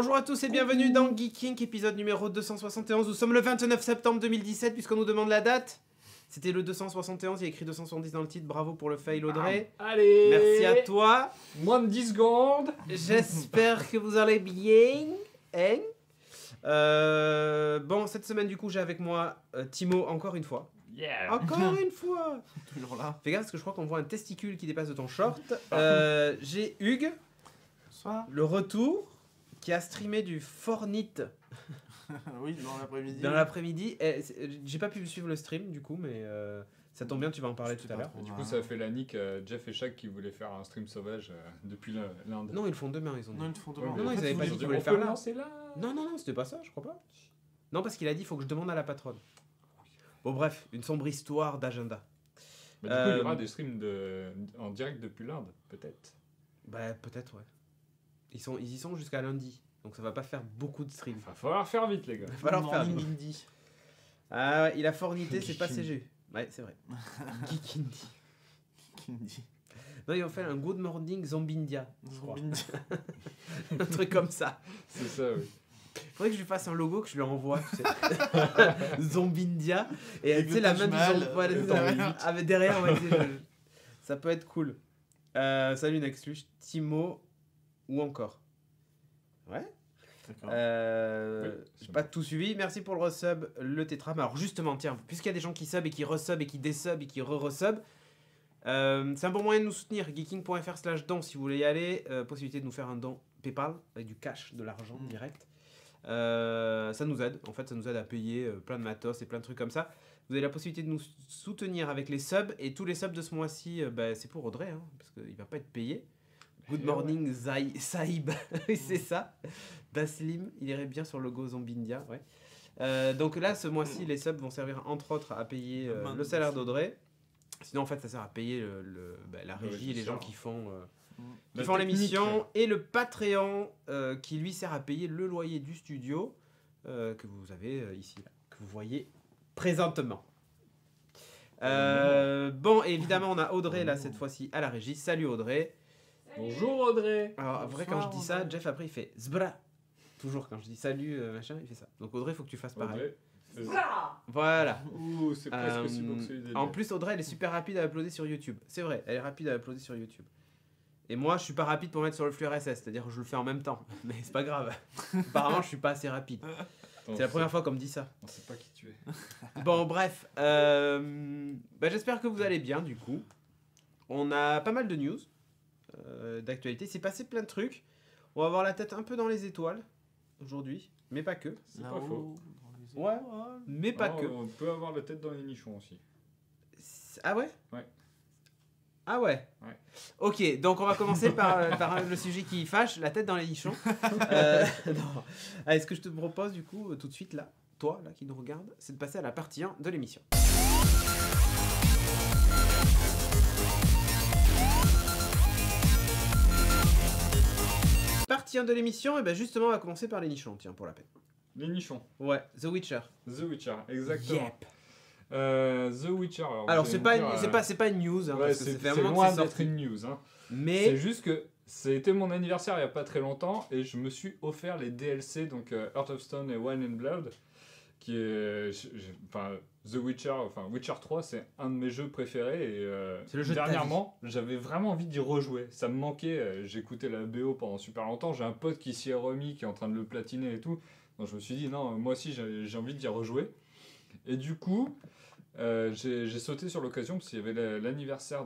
Bonjour à tous et bienvenue dans Geeking, épisode numéro 271. Nous sommes le 29 septembre 2017 puisqu'on nous demande la date. C'était le 271, il y a écrit 270 dans le titre. Bravo pour le fail Audrey. Allez. Merci à toi. Moins de 10 secondes. J'espère que vous allez bien. Hein bon, cette semaine du coup j'ai avec moi Timo encore une fois. Yeah. Encore une fois. Toujours là. Fais gaffe parce que je crois qu'on voit un testicule qui dépasse de ton short. J'ai Hugues, Bonsoir. le retour, qui a streamé du Fortnite. Oui, dans l'après-midi. Dans l'après-midi, j'ai pas pu suivre le stream du coup, mais ça tombe bien, tu vas en parler tout à l'heure. Du coup, ça a fait la nique Jeff et Shaq qui voulaient faire un stream sauvage depuis l'Inde. Non, ils le font demain, ils ont dit. Non, ils te font Ouais, demain. non, ils avaient pas dit qu'ils voulaient on faire peut là. le lancer là. Non, c'était pas ça, je crois pas. Non, parce qu'il a dit, il faut que je demande à la patronne. Bon, bref, une sombre histoire d'agenda. Bah, du coup, il y aura des streams en direct depuis l'Inde, peut-être. Bah, peut-être, ouais. Ils y sont jusqu'à lundi, donc ça va pas faire beaucoup de streams. Il va falloir faire vite, les gars. Il va falloir faire. Morning Indie. Ah ouais, il a fornité, c'est pas CG. Ouais, c'est vrai. Geek Indie. Indie. Non, ils ont fait un Good Morning Zombindia, je crois. Zombie. Un truc comme ça. C'est ça, oui. Faudrait que je lui fasse un logo, que je lui envoie, tu sais. Zombindia. Et Avec tu sais, le la Taj main du Mahal, zombie. Voilà, c'est derrière. ça. Avec derrière, ouais, tu sais, ça peut être cool. Salut Nexlush, Timo ou encore. Ouais. D'accord. Oui, J'ai c'est pas tout suivi. Merci pour le resub, le tétram. Alors justement, tiens, puisqu'il y a des gens qui sub et qui resub et qui désub et qui re-resub, c'est un bon moyen de nous soutenir. Geeking.fr/don si vous voulez y aller. Possibilité de nous faire un don PayPal avec du cash, de l'argent direct. Ça nous aide. En fait, ça nous aide à payer plein de matos et plein de trucs comme ça. Vous avez la possibilité de nous soutenir avec les subs. Et tous les subs de ce mois-ci, c'est pour Audrey, hein, parce qu'il va pas être payé. Good morning, Saïb. Oui, c'est ça. Baslim, il irait bien sur le logo Zombindia. Ouais. Donc là, ce mois-ci, les subs vont servir entre autres à payer le salaire d'Audrey. Sinon, en fait, ça sert à payer la régie et les gens qui font l'émission. Et le Patreon qui lui sert à payer le loyer du studio que vous avez ici, là, que vous voyez présentement. Bon, et évidemment, on a Audrey là cette fois-ci à la régie. Salut Audrey. Bonjour Audrey. Alors, vrai, quand je dis ça, Jeff après il fait zbra. Toujours quand je dis salut, machin, il fait ça. Donc Audrey, il faut que tu fasses pareil. Audrey. Voilà. Ouh, c'est presque aussi beau que celui de En Jeff. plus, Audrey, elle est super rapide à uploader sur YouTube. C'est vrai, elle est rapide à uploader sur YouTube. Et moi, je suis pas rapide pour mettre sur le flux RSS, c'est-à-dire que je le fais en même temps. Mais c'est pas grave. Apparemment, je suis pas assez rapide. C'est la première fois qu'on me dit ça. On sait pas qui tu es. Bon, bref. J'espère que vous allez bien, du coup. On a pas mal de news d'actualité. C'est passé plein de trucs. On va avoir la tête un peu dans les étoiles aujourd'hui, mais pas que. C'est pas Là-haut, faux. dans les Ouais. étoiles. Mais pas Oh, que. On peut avoir la tête dans les nichons aussi. Ah ouais? Ouais. Ah ouais? Ouais. Ok, donc on va commencer par le sujet qui fâche, la tête dans les nichons. Non. Allez, ce que je te propose du coup, tout de suite là, toi là qui nous regarde, c'est de passer à la partie 1 de l'émission. Partie 1 de l'émission, et ben justement on va commencer par les nichons, tiens, pour la peine. Les nichons. Ouais, The Witcher. The Witcher, exactement. Yep. The Witcher. Alors vous c'est allez pas, me dire, c'est pas une news, hein, ouais, parce que c'est ça fait un c'est moment loin que c'est d'être sorti. une news. Hein. C'est Mais juste que c'était mon anniversaire il n'y a pas très longtemps et je me suis offert les DLC, donc Heart of Stone et Wine and Blood, qui est. Enfin, The Witcher, enfin Witcher 3, c'est un de mes jeux préférés et C'est le jeu de ta dernièrement, j'avais vraiment envie d'y rejouer. Ça me manquait, j'écoutais la BO pendant super longtemps, j'ai un pote qui s'y est remis, qui est en train de le platiner et tout. Donc je me suis dit, non, moi aussi j'ai envie d'y rejouer. Et du coup. J'ai sauté sur l'occasion parce qu'il y avait l'anniversaire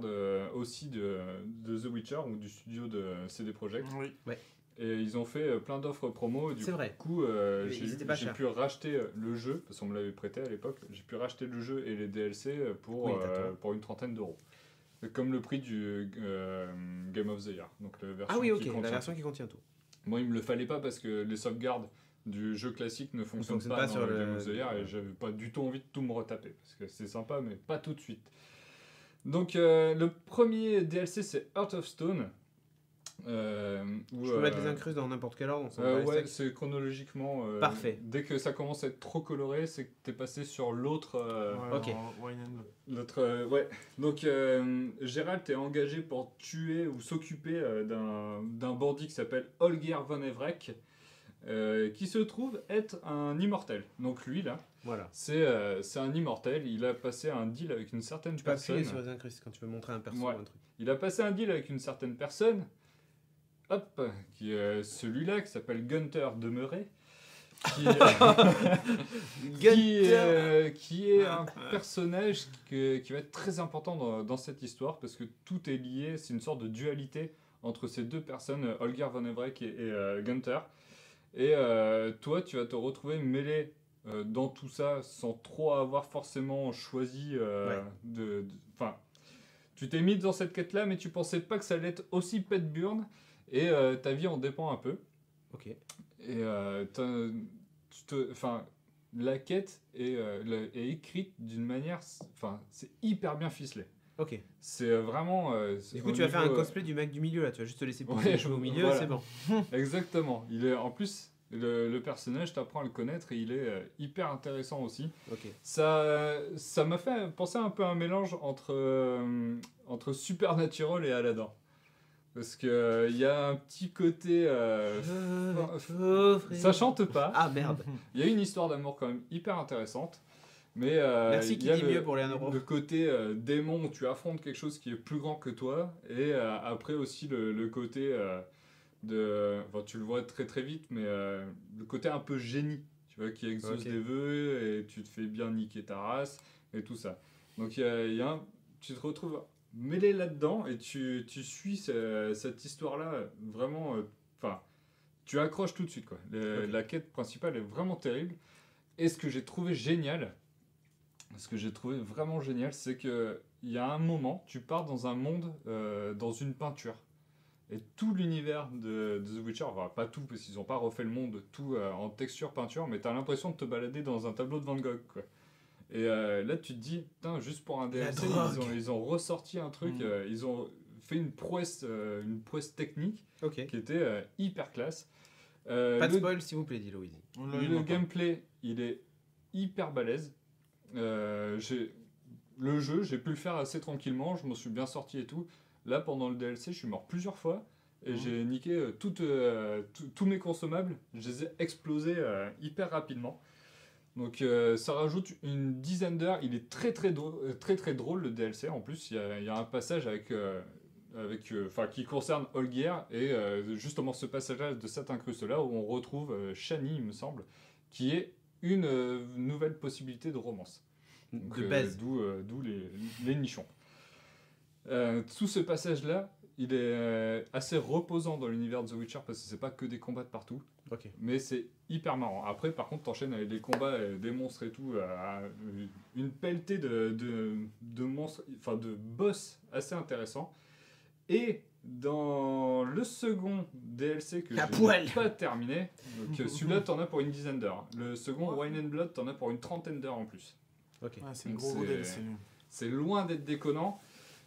aussi de The Witcher ou du studio de CD Projekt Oui. et ils ont fait plein d'offres promo et du C'est vrai. coup Ils étaient pas j'ai chers. pu racheter le jeu parce qu'on me l'avait prêté à l'époque, j'ai pu racheter le jeu et les DLC Oui, t'as tout. pour une trentaine d'euros. Comme le prix du Game of the Year, donc la version ah oui, ok, qui la contient version qui contient tout. moi, il me le fallait pas parce que les sauvegardes du jeu classique ne fonctionnent fonctionnent pas pas dans sur le le- Game of the Year et j'avais pas du tout envie de tout me retaper parce que c'est sympa mais pas tout de suite. Donc le premier DLC c'est Heart of Stone. Où, Je peux mettre les incrustes dans n'importe quel ordre, on s'en bat les ouais, steaks. c'est chronologiquement. Parfait. Dès que ça commence à être trop coloré, c'est que t'es passé sur l'autre. ok. Wine and Blood. Ouais. Donc Gérald est engagé pour tuer ou s'occuper d'un bandit qui s'appelle Holger von Everec. qui se trouve être un immortel. Donc lui, là, Voilà. c'est un immortel. Il a passé un deal avec une certaine Tu peux appuyer personne. sur les incrustes quand tu veux montrer un perso Ouais. ou un truc. Il a passé un deal avec une certaine personne. Hop, qui est celui-là qui s'appelle Gunther Demeuret. Qui, qui est un personnage qui va être très important dans cette histoire parce que tout est lié, c'est une sorte de dualité entre ces deux personnes, Holger von Evreck et Gunther. Et toi, tu vas te retrouver mêlé dans tout ça sans trop avoir forcément choisi Enfin, tu t'es mis dans cette quête-là, mais tu pensais pas que ça allait être aussi pète burne et ta vie en dépend un peu. Ok. Et la quête est écrite d'une manière, c'est hyper bien ficelé. Ok. C'est vraiment. Du coup, tu vas faire un cosplay du mec du milieu là. Tu vas juste te laisser pousser Ouais, les cheveux au milieu, voilà. c'est bon. Exactement. Il est en plus le personnage, t'apprends à le connaître et il est hyper intéressant aussi. Ok. Ça m'a fait penser un peu à un mélange entre Supernatural et Aladdin. Parce que il y a un petit côté. Ça chante pas. Ah merde. Il y a une histoire d'amour quand même hyper intéressante. Mais Merci il qui y a dit mieux pour les 1 euro. le côté démon où tu affrontes quelque chose qui est plus grand que toi. Et après aussi le côté tu le vois très très vite, mais le côté un peu génie. Tu vois, qui exauce des vœux et tu te fais bien niquer ta race et tout ça. Donc tu te retrouves mêlé là-dedans et tu suis cette histoire-là vraiment. Tu accroches tout de suite, quoi. La quête principale est vraiment terrible. Et ce que j'ai trouvé vraiment génial, c'est qu'il y a un moment, tu pars dans un monde, dans une peinture. Et tout l'univers de The Witcher, enfin pas tout, parce qu'ils n'ont pas refait le monde tout en texture peinture, mais tu as l'impression de te balader dans un tableau de Van Gogh, quoi. Et là, tu te dis, putain, juste pour un DLC, ils ont ressorti un truc, ils ont fait une prouesse technique qui était hyper classe. Pas de spoil, s'il vous plaît, dit Louise. Le gameplay, il est hyper balèze. Le jeu, j'ai pu le faire assez tranquillement, je m'en suis bien sorti et tout. Là, pendant le DLC, je suis mort plusieurs fois et j'ai niqué tous mes consommables. Je les ai explosés hyper rapidement. Donc ça rajoute une dizaine d'heures. Il est très très drôle le DLC. En plus, il y a un passage qui concerne Holger et justement ce passage-là de cette incruste-là où on retrouve Shani, il me semble, qui est une nouvelle possibilité de romance. Donc, de base. D'où les nichons. Tout ce passage-là, il est assez reposant dans l'univers de The Witcher parce que c'est pas que des combats de partout. Mais c'est hyper marrant. Après, par contre, t'enchaînes avec des combats, des monstres et tout, une pelletée de monstres, de boss assez intéressants. Et dans le second DLC que je n'ai pas terminé, donc celui-là, t'en as pour une dizaine d'heures. Le second, Wine and Blood, t'en as pour une trentaine d'heures en plus. C'est un gros DLC. C'est loin d'être déconnant.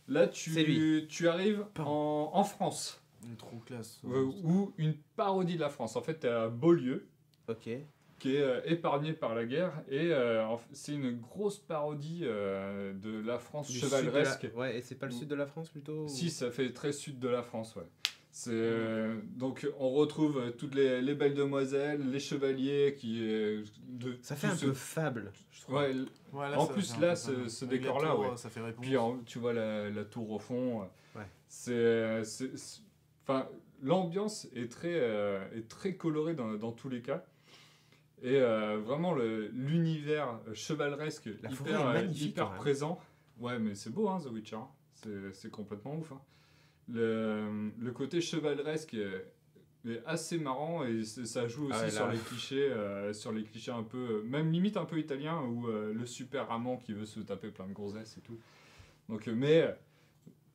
Là, tu arrives en France. Trop classe. Ou une parodie de la France. En fait, t'es à Beaulieu, qui est épargné par la guerre, et c'est une grosse parodie de la France chevaleresque. Ouais, et c'est pas le sud de la France plutôt Si, ça fait très sud de la France, ouais. Donc on retrouve toutes les belles demoiselles, les chevaliers ça fait un peu fable, je trouve. Ouais, en plus là, ce décor-là, ouais. Ça fait réponse. Puis tu vois la tour au fond. Ouais. L'ambiance est très colorée dans tous les cas. Et vraiment l'univers chevaleresque hyper présent. Ouais, mais c'est beau, hein, The Witcher. C'est complètement ouf. Hein. Le côté chevaleresque est assez marrant et ça joue aussi sur les clichés un peu, même limite un peu italien, où le super amant qui veut se taper plein de gonzesses et tout. Donc, mais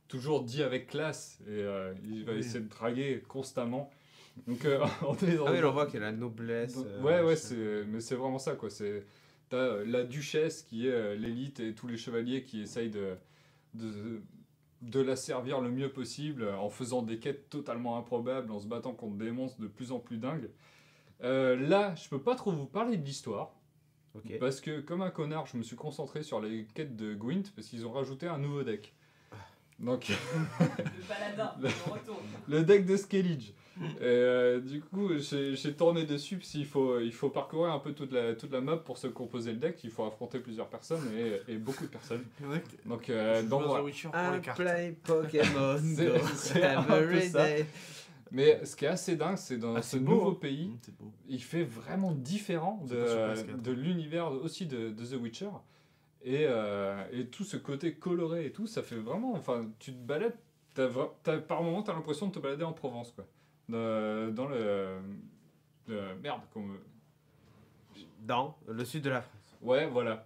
toujours dit avec classe et il va essayer de draguer constamment. Donc on voit qu'il y a la noblesse. Mais c'est vraiment ça, quoi. T'as la duchesse qui est l'élite et tous les chevaliers qui essayent de la servir le mieux possible en faisant des quêtes totalement improbables, en se battant contre des monstres de plus en plus dingues. Là, je peux pas trop vous parler de l'histoire. Parce que comme un connard, je me suis concentré sur les quêtes de Gwent parce qu'ils ont rajouté un nouveau deck. Donc le paladin, le deck de Skellige. Du coup, j'ai tourné dessus parce qu'il faut parcourir un peu toute la map pour se composer le deck. Il faut affronter plusieurs personnes et beaucoup de personnes. Donc, Dans voilà. The Witcher pour I les cartes. play Pokémon C'est- Go c'est un peu every ça. day. Mais ce qui est assez dingue, c'est dans Ah, ce c'est beau, nouveau hein. pays, C'est beau. il fait vraiment différent C'est pas sur PS4. de l'univers aussi de The Witcher. Et tout ce côté coloré et tout, ça fait vraiment. Enfin, tu te balades, par moment, t'as l'impression de te balader en Provence, quoi. Dans merde, Dans le sud de la France. ouais, voilà.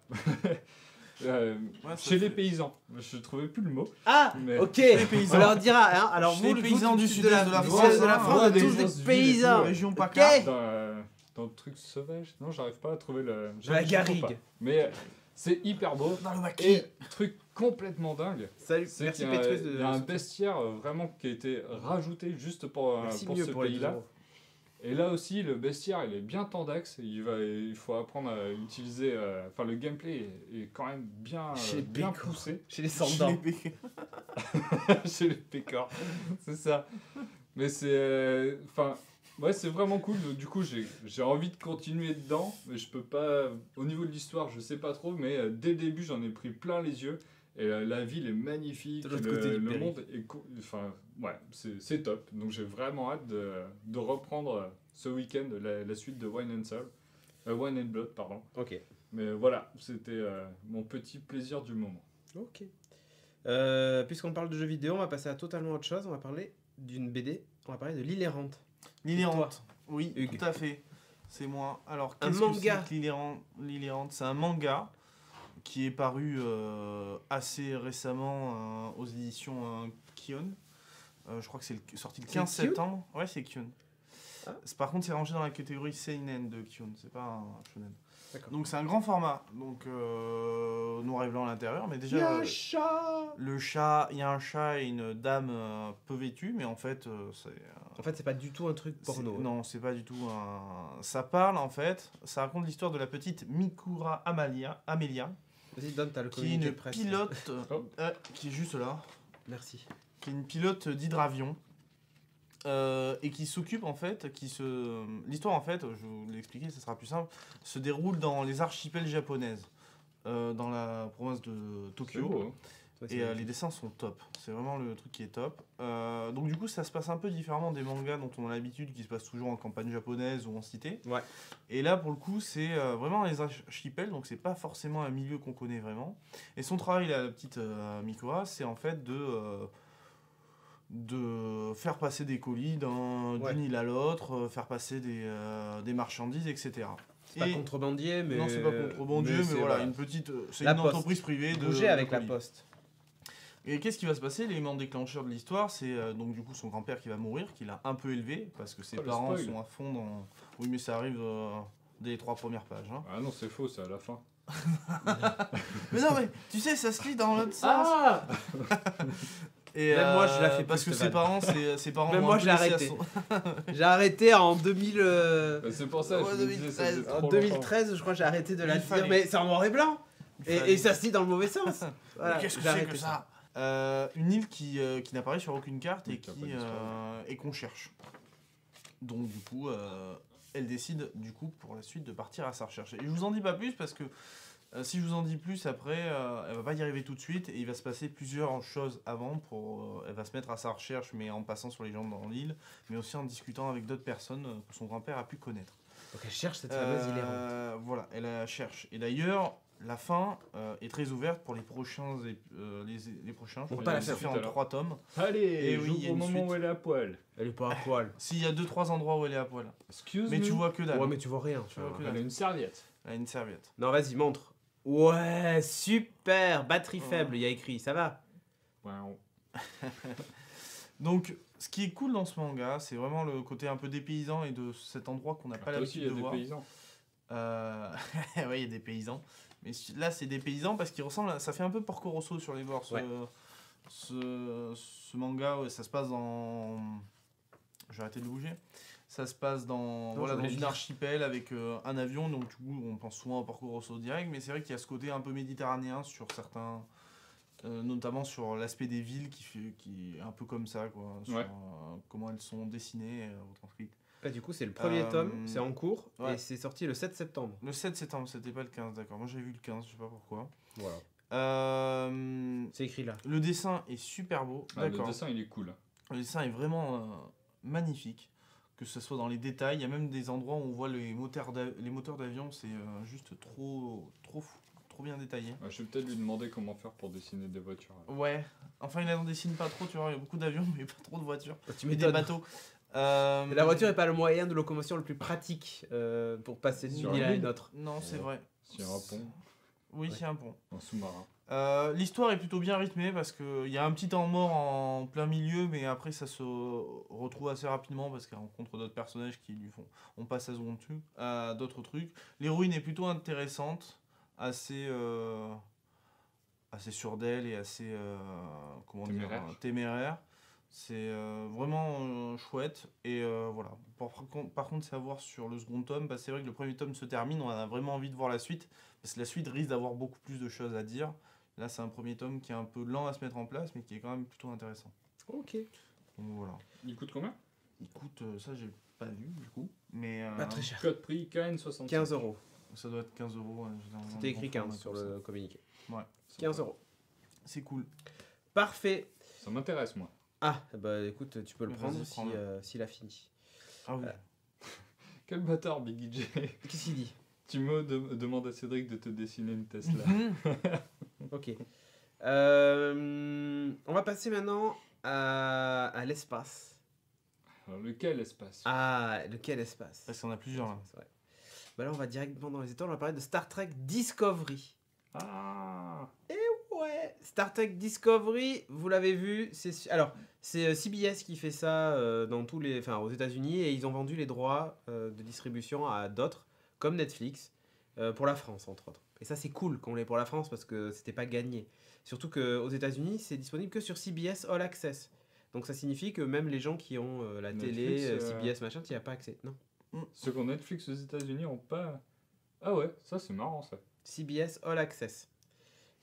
Ouais, ça Chez les fait- paysans. Je trouvais plus le mot. Ah, Mais- ok. les paysans. On leur dira. Hein. Alors Chez vous, les le paysans vous, du sud sud-est de la du France, sud de la hein. France, Ouais, vous des êtes tous grosses des villes et paysans. tout, Région Ok. PACA. Dans le truc sauvage. Non, j'arrive pas à trouver le. De la je trouve garrigue. pas. Mais c'est hyper beau. Dans le maquis. Et truc complètement dingue. Salut, C'est merci qu'il y a, Petrus. il y a un bestiaire vraiment qui a été rajouté juste pour Merci ce mieux pour les pays-là. 2 euros. Et là aussi, le bestiaire, il est bien tendax. Il faut apprendre à utiliser. Enfin, le gameplay est quand même bien, Chez bien Pécor. poussé Chez les Chez sans-dents. les PACA. chez les pécores. C'est ça. Mais c'est. Enfin. Ouais, c'est vraiment cool. Du coup, j'ai envie de continuer dedans. Mais je peux pas. Au niveau de l'histoire, je sais pas trop. Mais dès le début, j'en ai pris plein les yeux. Et la ville est magnifique. De l'autre côté du Le périph'. monde est. Enfin, ouais, c'est top. Donc j'ai vraiment hâte de reprendre ce week-end la suite de Wine and Soul. Wine and Blood, pardon. Ok. Mais voilà, c'était mon petit plaisir du moment. Ok. Puisqu'on parle de jeux vidéo, on va passer à totalement autre chose. On va parler d'une BD. On va parler de L'Île errante. L'île errante. Oui, Hugues. tout à fait. C'est moi. Alors, Un qu'est-ce que manga. c'est que L'île errante, c'est un manga qui est paru assez récemment aux éditions Kion. Je crois que c'est sorti le C'est 15 Kion septembre. Ouais, c'est Kion. Ah. Par contre, c'est rangé dans la catégorie seinen de Kion. C'est pas un shonen. D'accord. Donc, c'est un grand format. Donc, noir et blanc à l'intérieur. Mais déjà, Il y a un chat. le chat, il y a un chat et une dame peu vêtue. Mais en fait, c'est. En fait, c'est pas du tout un truc porno. hein. Non, c'est pas du tout un. Ça parle en fait, ça raconte l'histoire de la petite Mikura Amelia, Vas-y, donne, t'as le qui est communiqué une de presse. pilote, Oh. qui est juste là, Merci. qui est une pilote d'hydravion et qui s'occupe en fait, l'histoire en fait, je vais vous l'expliquer, ça sera plus simple, se déroule dans les archipels japonaises, dans la province de C'est Tokyo. beau, hein. Ouais, c'est Et magnifique. les dessins sont top. C'est vraiment le truc qui est top. Donc du coup, ça se passe un peu différemment des mangas dont on a l'habitude, qui se passent toujours en campagne japonaise ou en cité. Ouais. Et là, pour le coup, c'est vraiment les archipels, donc c'est pas forcément un milieu qu'on connaît vraiment. Et son travail, la petite Mikura, c'est en fait de faire passer des colis Ouais. d'une île à l'autre, faire passer des marchandises, etc. C'est pas contrebandier, mais. Non, c'est pas contrebandier, mais c'est- voilà, une petite. C'est La une Poste. entreprise privée de. Bouger avec de la colis. poste. Et qu'est-ce qui va se passer? L'élément déclencheur de l'histoire, c'est donc du coup son grand-père qui va mourir, qu'il a un peu élevé, parce que ses Oh, le parents spoil. sont à fond dans... Oui, mais ça arrive dès les 3 premières pages. Hein. Ah non, c'est faux, c'est à la fin. Mais non, mais tu sais, ça se lit dans l'autre sens. Ah Et, Même moi, je la fais plus, parce que cette ses parents, ses parents Même l'ont moi, un je peu l'ai laissé à arrêté. son- J'ai arrêté en 2000. Bah, c'est pour ça, Ouais, je me disais, ça faisait 2013. trop En longtemps. 2013, je crois, j'ai arrêté de la Il dire, fallait. mais c'est en noir et blanc. Il Et fallait. ça se lit dans le mauvais sens. Voilà, Mais qu'est-ce que j'ai c'est arrêté que ça Une île qui n'apparaît sur aucune carte Oui, et qui a qui pas d'histoire. et qu'on cherche. Donc du coup, elle décide du coup pour la suite de partir à sa recherche. Et je vous en dis pas plus parce que si je vous en dis plus après, elle va pas y arriver tout de suite et il va se passer plusieurs choses avant pour. Elle va se mettre à sa recherche, mais en passant sur les gens dans l'île, mais aussi en discutant avec d'autres personnes que son grand-père a pu connaître. Donc elle cherche cette fameuse île errante. Voilà, elle la cherche. Et d'ailleurs, la fin est très ouverte pour les prochains. Les prochains, je On crois peut pas la qu'ils vont faire se tout à en l'heure. 3 tomes. Allez, Et oui, il y a j'ouvre au une moment suite. où elle est à poil. Elle est pas à poil. S'il y a 2-3 endroits où elle est à poil. Excuse Mais tu vois que dalle. Ouais, mais tu vois rien. Tu vois vois. que Elle a une serviette. Elle a une serviette. Non, vas-y, montre. Ouais, super. Batterie Ouais. faible, il y a écrit. Ça va. Wow. Donc, ce qui est cool dans ce manga, c'est vraiment le côté un peu dépaysant et de cet endroit qu'on n'a pas Toi aussi, l'habitude il y a de des voir. paysans. Ouais, il y a des paysans. Mais là, c'est des paysans parce qu'il ressemble ça fait un peu Porco Rosso sur les bords. Ouais. Ce manga, ouais, ça se passe dans. Je vais arrêter de bouger. Ça se passe dans, je voilà, dans voulais une dire. archipel avec un avion. Donc, du coup, on pense souvent à Porco Rosso direct. Mais c'est vrai qu'il y a ce côté un peu méditerranéen sur certains notamment sur l'aspect des villes qui est un peu comme ça, quoi, sur Ouais. comment elles sont dessinées, retranscrites. Bah, du coup, c'est le premier tome, c'est en cours, ouais. et c'est sorti le 7 septembre. Le 7 septembre, c'était pas le 15, d'accord. Moi j'avais vu le 15, je sais pas pourquoi. Voilà. Le C'est écrit là. dessin est super beau, Ah, le d'accord. dessin, il est cool. Le dessin est vraiment magnifique, que ce soit dans les détails. Il y a même des endroits où on voit les moteurs d'avion, c'est juste trop fou, trop bien détaillé. Je vais peut-être lui demander comment faire pour dessiner des voitures. Ouais, enfin il en dessine pas trop, tu vois, il y a beaucoup d'avions, mais pas trop de voitures. Tu Et des m'étonnes. bateaux. La voiture n'est pas le moyen de locomotion le plus pratique pour passer d'une Sur ville une à île. une autre. Non, c'est vrai. Sur un pont, Oui, Ouais. c'est un pont. un sous-marin. L'histoire est plutôt bien rythmée parce qu'il y a un petit temps mort en plein milieu, mais après ça se retrouve assez rapidement parce qu'elle rencontre d'autres personnages qui lui font. On passe à d'autres trucs. L'héroïne est plutôt intéressante, assez sûre d'elle et assez téméraire. C'est vraiment chouette. Et voilà. Par contre, c'est à voir sur le second tome. C'est vrai que le premier tome se termine, on a vraiment envie de voir la suite. Parce que la suite risque d'avoir beaucoup plus de choses à dire. Là, c'est un premier tome qui est un peu lent à se mettre en place, mais qui est quand même plutôt intéressant. Ok. Donc voilà. Il coûte combien? Écoute, ça, j'ai pas vu du coup. Mais Pas très cher. Code prix KN60. 15 euros. ça doit être 15 euros. C'était écrit 15 sur le communiqué. Ouais. 15 euros. C'est cool. Parfait. Ça m'intéresse, moi. Ah, bah écoute, tu peux le Vas-y, prendre prends-le. s'il a fini. Ah oui. Quel bâtard, Biggie J. Qu'est-ce qu'il dit? Tu me demandes à Cédric de te dessiner une Tesla. Ok. On va passer maintenant à l'espace. Alors, lequel espace? Ah, lequel espace? Parce qu'on a plusieurs là. Ouais. Bah là, on va directement dans les étoiles. On va parler de Star Trek Discovery. Ah, Ouais, Star Trek Discovery, vous l'avez vu, alors c'est CBS qui fait ça aux États-Unis et ils ont vendu les droits de distribution à d'autres comme Netflix pour la France entre autres. Et ça c'est cool qu'on l'ait pour la France parce que c'était pas gagné. Surtout qu'aux États-Unis c'est disponible que sur CBS All Access. Donc ça signifie que même les gens qui ont la Netflix, télé, CBS machin, tu n'y as pas accès. Non. ceux qui ont Netflix aux États-Unis ont pas. Ah ouais, ça c'est marrant ça. CBS All Access.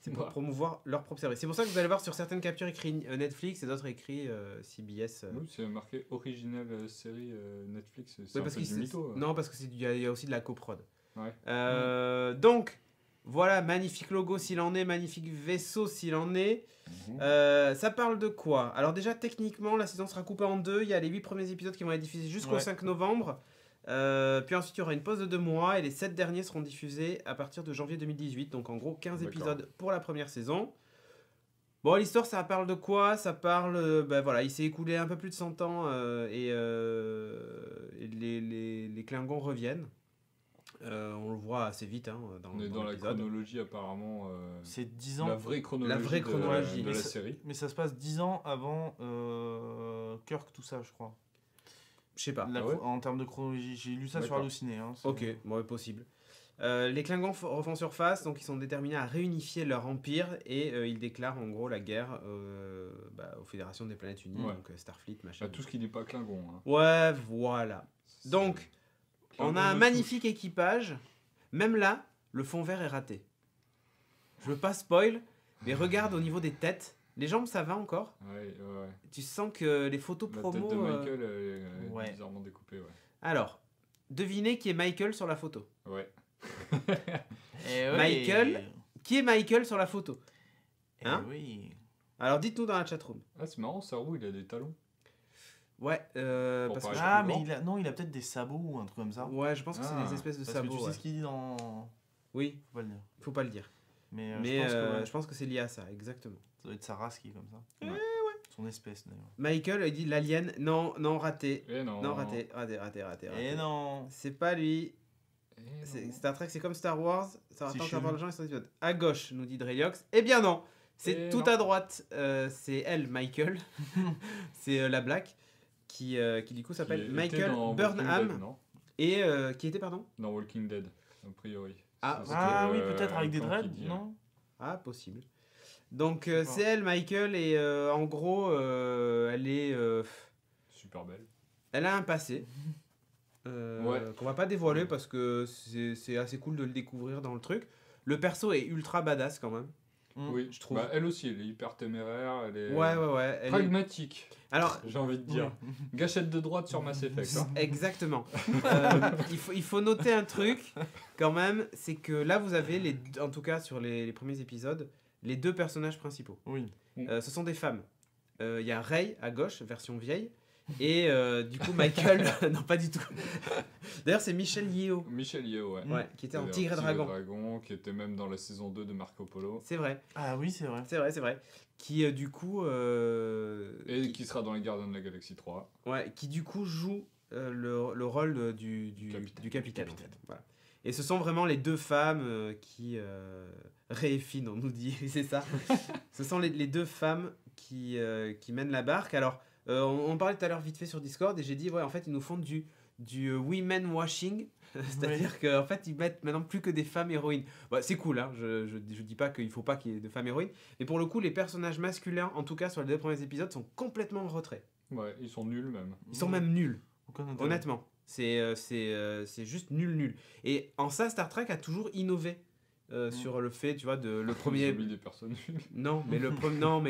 C'est pour Ouais. promouvoir leur propre service. C'est pour ça que vous allez voir sur certaines captures écrit Netflix et d'autres écrit CBS. Oui, c'est marqué original série Netflix. C'est Ouais, un parce peu que du mytho. non, parce que il y a aussi de la coprod. Ouais. Donc, voilà, magnifique logo s'il en est, magnifique vaisseau s'il en est. Ça parle de quoi? Alors déjà, techniquement, la saison sera coupée en deux. Il y a les 8 premiers épisodes qui vont être diffusés jusqu'au Ouais. 5 novembre. Puis ensuite, il y aura une pause de 2 mois et les 7 derniers seront diffusés à partir de janvier 2018. Donc en gros, 15 D'accord. épisodes pour la première saison. Bon, l'histoire, ça parle de quoi? Ça parle... voilà, il s'est écoulé un peu plus de 100 ans et les Klingons reviennent. On le voit assez vite dans On est dans la l'épisode. chronologie apparemment. C'est 10 ans. La vraie chronologie, vraie chronologie. de Mais la ça- série. Mais ça se passe 10 ans avant Kirk, tout ça, je crois. Je sais pas. Ah ouais En termes de chronologie. J'ai lu ça sur D'accord. Allociné. Hein, c'est- Ok, bon, possible. Les Klingons refont surface, donc ils sont déterminés à réunifier leur empire et ils déclarent en gros la guerre aux Fédérations des Planètes Unies, Ouais. donc Starfleet, machin. Tout ce qui n'est pas Klingon. Hein. Ouais, voilà. C'est- Donc, on Klingon a un de magnifique équipage. Même là, le fond vert est raté. Je veux pas spoil, mais regarde au niveau des têtes. Les jambes, ça va encore. Ouais, ouais. Tu sens que les photos La promo. tête de Michael elle est ouais. bizarrement découpée, ouais. Alors, devinez qui est Michael sur la photo. Ouais. Eh oui. Michael. Qui est Michael sur la photo? Eh Hein oui. Alors, dites-nous dans la chatroom. Ah, c'est marrant, Saru, il a des talons. Ouais, Pour parce que. paraître Ah, plus mais il a peut-être des sabots ou un truc comme ça. Ouais, je pense que c'est Ah, des espèces de Parce que sabots. tu sais ouais. ce qu'il dit dans. Oui, Faut pas le dire. faut pas le dire. Mais, Mais je pense que c'est lié à ça, exactement. ça doit être sa race qui est comme ça. Ouais. Son espèce d'ailleurs. Michael, il dit l'alien. Non, non, raté. Eh non. Non, raté. Eh non. C'est pas lui. Eh non. Star Trek, c'est comme Star Wars. Ça C'est attend chelou. d'avoir le genre et son épisode. À gauche, nous dit Dreliox. Eh bien non. C'est Eh tout non. à droite. C'est elle, Michael. C'est la Black. Qui du coup s'appelle Qui était Michael dans Walking Burnham. Dead, non Et qui était, pardon? Dans Walking Dead, a priori. Ah, C'est ce Ah que, oui, peut-être avec des Frank dreads, dit, non? Ah, possible. Donc Je sais pas. c'est elle, Michael, et en gros, elle est, Super belle. elle a un passé Ouais. qu'on va pas dévoiler parce que c'est assez cool de le découvrir dans le truc. Le perso est ultra badass quand même. Oui, je trouve. Bah, elle aussi, elle est hyper téméraire, elle est Ouais. pragmatique, Alors, j'ai envie de dire. Gâchette de droite sur Mass Effect. Hein. exactement. Il faut noter un truc, quand même, c'est que là, vous avez, en tout cas sur les premiers épisodes, les 2 personnages principaux. Oui. Ce sont des femmes. Il y a Rey à gauche, version vieille, et du coup Michael, non pas du tout. D'ailleurs c'est Michel Yeo, Michel Yeo, ouais. ouais, qui était en Tigre Tigre et Dragon. qui était même dans la saison 2 de Marco Polo. C'est vrai, Ah oui, c'est vrai. c'est vrai. Qui du coup, Et qui sera dans les Gardiens de la Galaxie 3. ouais, qui du coup joue le rôle du capitaine. En fait. Voilà. Et ce sont vraiment les 2 femmes qui Rey et Finn, on nous dit, c'est ça. Ce sont les 2 femmes qui mènent la barque. Alors, on parlait tout à l'heure vite fait sur Discord et j'ai dit, ouais, en fait, ils nous font du women washing. C'est-à-dire qu'en fait, ils mettent maintenant plus que des femmes héroïnes. Bah, c'est cool, hein. Je dis pas qu'il faut pas qu'il y ait de femmes héroïnes. Mais pour le coup, les personnages masculins, en tout cas sur les 2 premiers épisodes, sont complètement en retrait. Ouais, ils sont nuls même. Ils sont même nuls, Aucun intérêt. honnêtement. C'est juste nul. Et en ça, Star Trek a toujours innové. Sur le fait, tu vois, de le Ils premier. ont mis des personnes nulles. Non, mais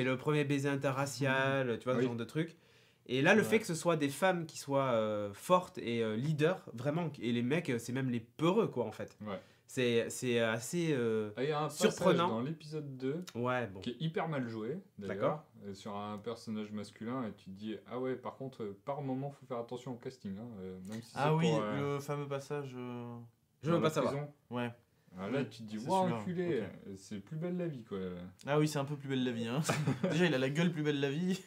le premier baiser interracial, tu vois, ce Oui. genre de truc. Et là, le Ouais. fait que ce soit des femmes qui soient fortes et leaders, vraiment, et les mecs, c'est même les peureux, quoi, en fait. Ouais. C'est assez. Ah, il y a un Surprenant. passage dans l'épisode 2 Ouais, bon. qui est hyper mal joué, d'ailleurs, D'accord. sur un personnage masculin, et tu te dis, ah ouais, par contre, par moment, faut faire attention au casting, hein, même si Ah c'est oui, pour, le fameux passage. Je dans veux pas la savoir. prison. Ouais. Ah, là, Oui, tu te dis, c'est waouh, celui-là, enculé, ok. c'est plus belle la vie, quoi. Ah oui, c'est un peu plus belle la vie. Hein. Déjà, il a la gueule plus belle la vie.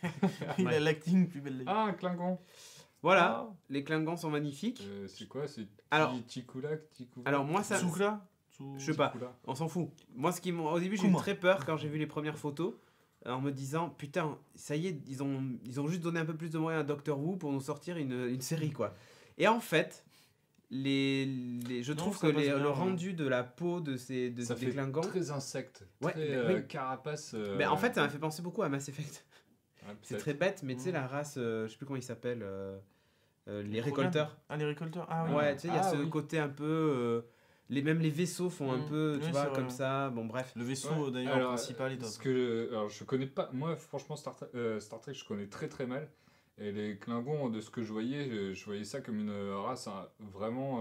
Il Ouais. a l'acting plus belle la vie. Ah, un Klingon. Voilà, les Klingons sont magnifiques. C'est quoi? C'est Alors- Tikula. Alors, moi, ça. Soukla Je sais pas. On s'en fout. Moi, au début, j'ai eu Kuma. très peur quand j'ai vu les premières photos, en me disant, putain, ça y est, ils ont juste donné un peu plus de moyens à Doctor Who pour nous sortir une série, quoi. Et en fait, je Non, trouve ça que passe bien, le ouais. rendu de la peau Ça des fait Klingons, très insecte, Ouais, très oui. carapace. mais en fait, ça m'a fait penser beaucoup à Mass Effect. ouais, C'est peut-être. très bête, mais tu sais, Mm. la race, je sais plus comment ils s'appellent, les Problème. récolteurs. Ah, les récolteurs. Ah oui. Ouais, tu sais, il y a Ah, ce oui. côté un peu. Même les vaisseaux font un Mm. peu, tu Oui, vois, c'est vrai. comme ça. Bon, bref. Le vaisseau, Ouais. d'ailleurs, Alors, principal est top. alors, je connais pas. Moi, franchement, Star Trek, je connais très très mal. Et les Klingons, de ce que je voyais ça comme une race hein, vraiment.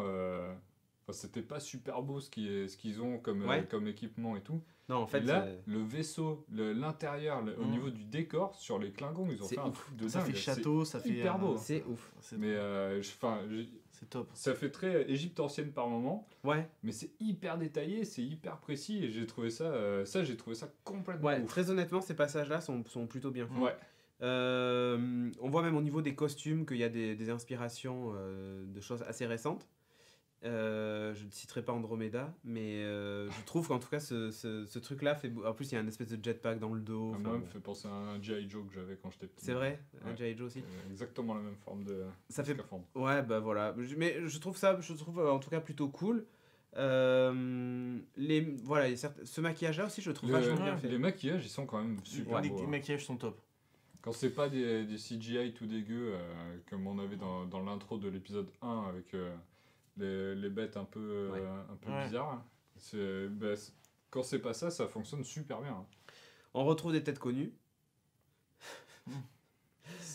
Enfin, c'était pas super beau ce qu'ils ont Ouais. comme équipement et tout. Non, en fait, Et là, le vaisseau, l'intérieur, au Mm. niveau du décor, sur les Klingons, ils ont C'est fait un ouf. truc de Ça dingue. fait château, ça fait. hyper beau. c'est ouf. C'est Mais c'est top. ça fait très Égypte ancienne par moment, Ouais, mais c'est hyper détaillé, c'est hyper précis et j'ai trouvé ça, j'ai trouvé ça complètement ouais, ouf. très honnêtement, ces passages-là sont plutôt bien faits. Ouais. On voit même au niveau des costumes qu'il y a des inspirations de choses assez récentes. Je ne citerai pas Andromeda, mais je trouve qu'en tout cas, ce truc-là fait. En plus, il y a une espèce de jetpack dans le dos. Ah, enfin, moi, bon. me fait penser à un G.I. Joe que j'avais quand j'étais petit. C'est vrai, un Ouais. G.I. Joe aussi. Exactement la même forme de Ça fait. scaphandre. Ouais, bah voilà. Mais je trouve en tout cas plutôt cool. Voilà, ce maquillage-là aussi, je le trouve vachement bien fait. Les maquillages, ils sont quand même super Les beaux. hein. maquillages sont top. Quand c'est pas des CGI tout dégueu, comme on avait dans l'intro de l'épisode 1 avec les bêtes un peu, Ouais. un peu Ouais. bizarres, quand c'est pas ça, ça fonctionne super bien. hein. On retrouve des têtes connues.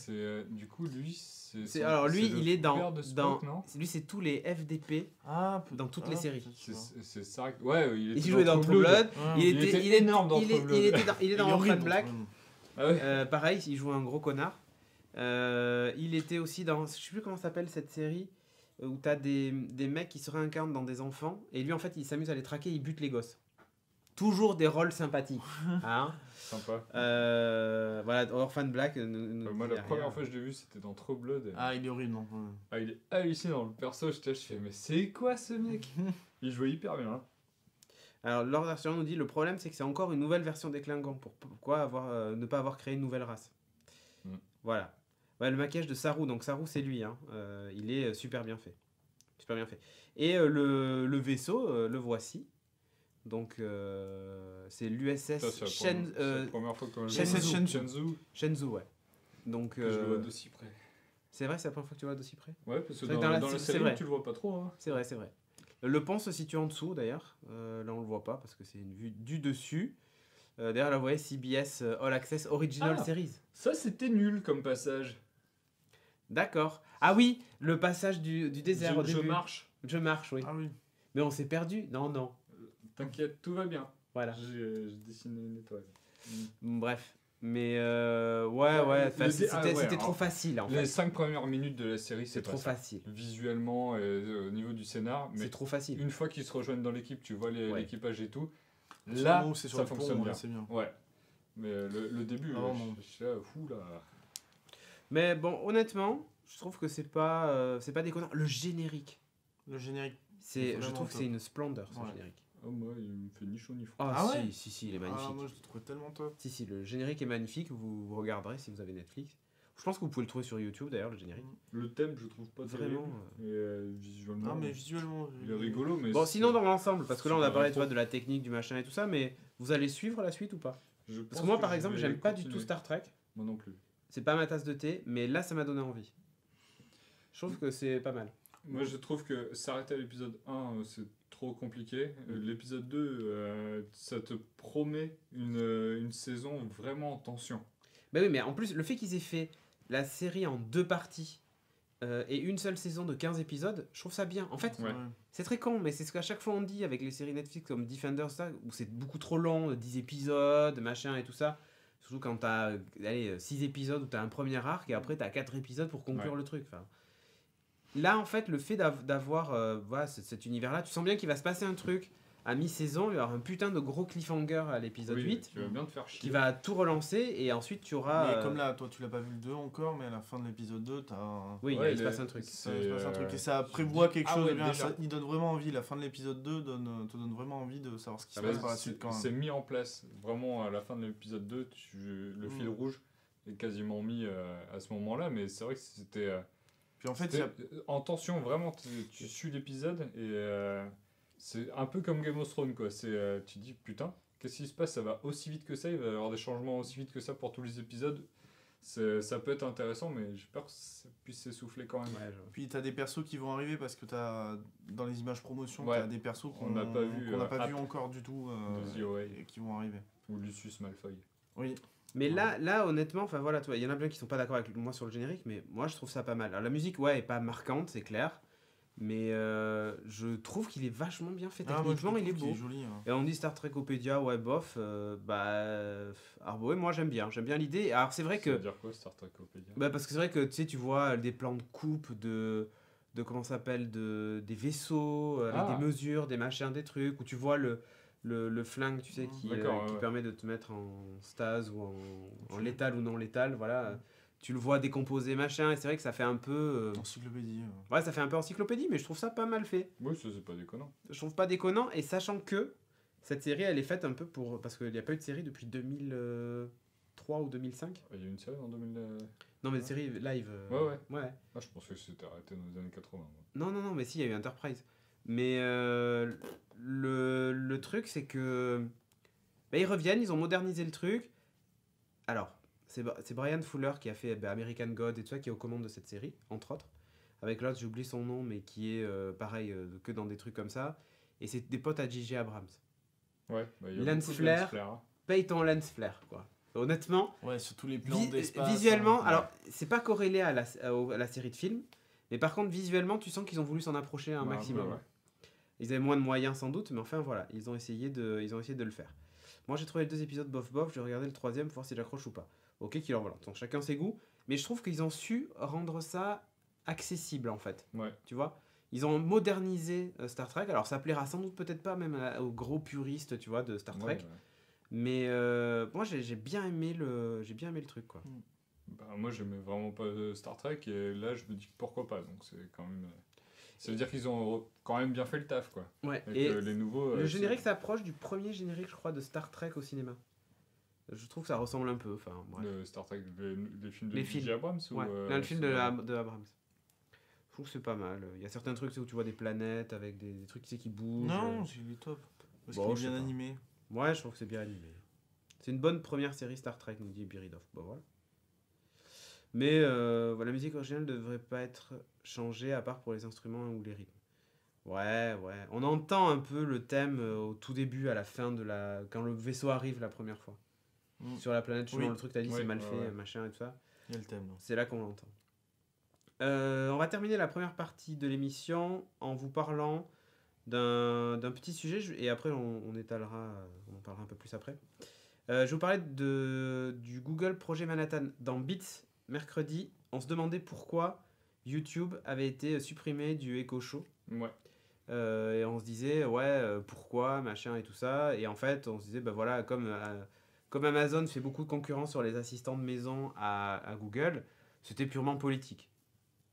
Du coup, lui, Alors lui, c'est le il est père de Spock, non lui, c'est tous les FDP. Ah, Dans toutes les séries. C'est ça. Ouais, il Il était jouait dans True True Blood. Ouais. Il était énorme dans True Blood. Il est dans Il est Orphan horrible, Black. True Blood. Ah ouais. Pareil, il joue un gros connard. Il était aussi dans, je sais plus comment s'appelle cette série, où t'as des mecs qui se réincarnent dans des enfants, et lui en fait il s'amuse à les traquer, il bute les gosses. Toujours des rôles sympathiques. Hein Sympa. Voilà, Orphan Black. Moi, la première fois que je l'ai vu, c'était dans True Blood. et- Ah, il est horrible, non. Ah, il est hallucinant. Le perso, je fais, mais c'est quoi ce mec? Il jouait hyper bien. hein. Alors, Lord Arthur nous dit le problème, c'est que c'est encore une nouvelle version des Klingons. Pourquoi ne pas avoir créé une nouvelle race Mm. Voilà. Ouais, le maquillage de Saru. Donc, Saru, c'est lui. Hein. Il est super bien fait. Super bien fait. Et le vaisseau, le voici. Donc, c'est Ça, l'USS c'est la première fois que je Shenzhou. le Shenzhou, Shenzhou. Ouais. Donc, que je le vois d'aussi près. c'est vrai, c'est la première fois que tu vois d'aussi près. Ouais, parce que C'est vrai dans, que dans la- dans la c'est série, vrai. tu le vois pas trop. Hein. C'est vrai, c'est vrai. Le pont se situe en dessous d'ailleurs. Là, on le voit pas parce que c'est une vue du dessus. D'ailleurs, là, vous voyez, CBS All Access Original Ah. Series. Ça, c'était nul comme passage. D'accord. Ah oui, le passage du désert au Je début. marche. Je marche, oui. Ah oui. Mais on s'est perdu. Non. T'inquiète, tout va bien. Voilà. J'ai dessiné une étoile. Bref. Mais ouais, Ouais, enfin, le c'était ouais, c'était alors, trop facile en Les fait. 5 premières minutes de la série, C'est c'est trop pas ça. facile. Visuellement et au niveau du scénar, mais C'est trop facile. une fois qu'ils se rejoignent dans l'équipe, tu vois Ouais. l'équipage et tout. C'est Là, bon, c'est sur ça le pont, fonctionne ouais, bien. c'est bien. Ouais. Mais le début, Ah, non. je suis là, fou là. Mais bon, honnêtement, je trouve que c'est pas déconnant. Le générique, Le générique. je vraiment trouve que top. c'est une splendeur ce Ouais. générique. Oh, moi, il me fait ni chaud ni froid. Ah, Ah si, ouais si, il est magnifique. Ah, moi je le trouvais tellement top. Si, le générique est magnifique. Vous regarderez si vous avez Netflix. Je pense que vous pouvez le trouver sur YouTube d'ailleurs, le générique. Le thème, je trouve pas Vraiment. terrible. Et visuellement, Non, mais visuellement. il est rigolo. Mais Bon, c'est- sinon dans l'ensemble, parce que là on a super parlé tu vois, rétro. de la technique, du machin et tout ça, mais vous allez suivre la suite ou pas? je Parce pense que moi par je exemple, vais j'aime pas du tout continuer. Star Trek. Moi non plus. C'est pas ma tasse de thé, mais là ça m'a donné envie. Je trouve que c'est pas mal. Moi, je trouve que s'arrêter à l'épisode 1, c'est trop compliqué. L'épisode 2, ça te promet une saison vraiment en tension. Bah oui, mais en plus, le fait qu'ils aient fait la série en 2 parties et une seule saison de 15 épisodes, je trouve ça bien. En fait, Ouais. c'est très con, mais c'est ce qu'à chaque fois on dit avec les séries Netflix comme Defenders, ça, où c'est beaucoup trop long, 10 épisodes, machin et tout ça. Surtout quand t'as 6 épisodes où t'as un premier arc et après t'as 4 épisodes pour conclure Ouais. le truc. Enfin, là, en fait, le fait d'avoir voilà, cet univers-là, tu sens bien qu'il va se passer un truc à mi-saison, il va y avoir un putain de gros cliffhanger à l'épisode Oui, 8 tu vas bien te faire chier. qui va tout relancer et ensuite tu auras. Mais comme là, toi tu l'as pas vu le 2 encore, mais à la fin de l'épisode 2, t'as. Oui, Ouais, il se passe un truc. Ça se passe un truc et ça tu prévoit dis- quelque Ah chose ouais, de bien. déjà. Il donne vraiment envie. La fin de l'épisode 2 te donne vraiment envie de savoir ce qui se passe par la suite quand C'est même. mis en place. Vraiment, à la fin de l'épisode 2, le fil rouge est quasiment mis à ce moment-là. Mais c'est vrai que c'était Puis en fait, il y a. en tension, vraiment. Tu suis l'épisode et c'est un peu comme Game of Thrones, quoi. Tu dis, putain, qu'est-ce qui se passe? Ça va aussi vite que ça, il va y avoir des changements aussi vite que ça pour tous les épisodes. Ça peut être intéressant, mais j'ai peur que ça puisse s'essouffler quand même. Ouais, Puis t'as des persos qui vont arriver parce que t'as dans les images promotion, Ouais. t'as des persos On n'a pas vu, qu'on n'a pas vu Hap encore du tout de The OA. et qui vont arriver. Ou Lucius Malfoy. Oui. Mais là, honnêtement, enfin voilà, il y en a plein qui sont pas d'accord avec moi sur le générique, mais moi je trouve ça pas mal. Alors, la musique, ouais, est pas marquante, c'est clair, mais je trouve qu'il est vachement bien fait. Ah, moi, je Techniquement, il est trouve qu'il beau. joli. Hein. Et on dit Star Trekopédia, ouais, bof, alors ouais, moi j'aime bien l'idée. Alors c'est vrai Ça veut que, dire quoi, Star Trekopédia? parce que c'est vrai que tu sais, tu vois des plans de coupe de comment ça s'appelle, des vaisseaux avec Ah. des mesures, des machins, des trucs, où tu vois le flingue, tu sais, qui D'accord, ouais. permet de te mettre en stase ou en létal ou non létal, voilà. Tu le vois décomposer, machin, et c'est vrai que ça fait un peu... Encyclopédie. Ouais, ça fait un peu encyclopédie, mais je trouve ça pas mal fait. Oui, ça c'est pas déconnant. Je trouve pas déconnant, et sachant que cette série, elle est faite un peu pour... Parce qu'il n'y a pas eu de série depuis 2003 ou 2005. Il y a une série en 2000. Non, mais Ouais. de série live. Ouais. Ouais. Ah, je pensais que c'était arrêté dans les années 80. moi. Non, mais si, il y a eu Enterprise. Mais le truc, c'est que... ils reviennent, ils ont modernisé le truc. Alors, c'est Brian Fuller qui a fait American God et tout ça, qui est aux commandes de cette série, entre autres. Avec l'autre, j'oublie son nom, mais qui est pareil, que dans des trucs comme ça. Et c'est des potes à J.J. Abrams. Ouais, il y a Lance beaucoup de Flair. Lance Flair, hein. Paye ton lens flare, quoi. Honnêtement, Ouais, sur tous les plans d'espace. visuellement, hein. alors c'est pas corrélé à la série de films, mais par contre visuellement, tu sens qu'ils ont voulu s'en approcher un Ouais, maximum. ouais. Ils avaient moins de moyens sans doute, mais enfin voilà, ils ont essayé de le faire. Moi j'ai trouvé les 2 épisodes bof, je vais regarder le 3e pour voir si j'accroche ou pas. Ok, qu'il en voilà. Donc chacun ses goûts, mais je trouve qu'ils ont su rendre ça accessible en fait. Ouais. Tu vois, ils ont modernisé Star Trek. Alors ça plaira sans doute peut-être pas même aux gros puristes, tu vois, de Star Trek. Ouais. Mais moi j'ai bien aimé le truc quoi. Bah, moi, j'aimais vraiment pas Star Trek et là, je me dis pourquoi pas. Donc, c'est quand même. Ça veut dire qu'ils ont quand même bien fait le taf, quoi. Ouais. Et Et que les nouveaux. le générique s'approche du premier générique, je crois, de Star Trek au cinéma. Je trouve que ça ressemble un peu. Enfin, bref. Le Star Trek, les films de Les J.J. films. Abrams ou, Ouais. Là, le film c'est- de Abrams. Je trouve que c'est pas mal. Il y a certains trucs où tu vois des planètes avec des trucs qui bougent. Non, il est top. Parce Bon, qu'il est je sais bien pas. animé. Ouais, je trouve que c'est bien animé. C'est une bonne première série Star Trek, nous dit Biridov. Bon, voilà. Mais voilà, la musique originale ne devrait pas être changée à part pour les instruments ou les rythmes. Ouais. On entend un peu le thème au tout début, à la fin quand le vaisseau arrive la première fois. Sur la planète, Oui. le truc t'as dit Oui, c'est mal ouais, fait, ouais. machin et tout ça. Il y a le thème. là. C'est là qu'on l'entend. On va terminer la première partie de l'émission en vous parlant d'un petit sujet et après on étalera, on en parlera un peu plus après. Je vais vous parler du Google Projet Manhattan. Dans Bits, mercredi, on se demandait pourquoi YouTube avait été supprimé du Echo Show. Ouais. Et on se disait, pourquoi, machin et tout ça. Et en fait, on se disait, bah voilà, comme Amazon fait beaucoup de concurrence sur les assistants de maison à Google, c'était purement politique.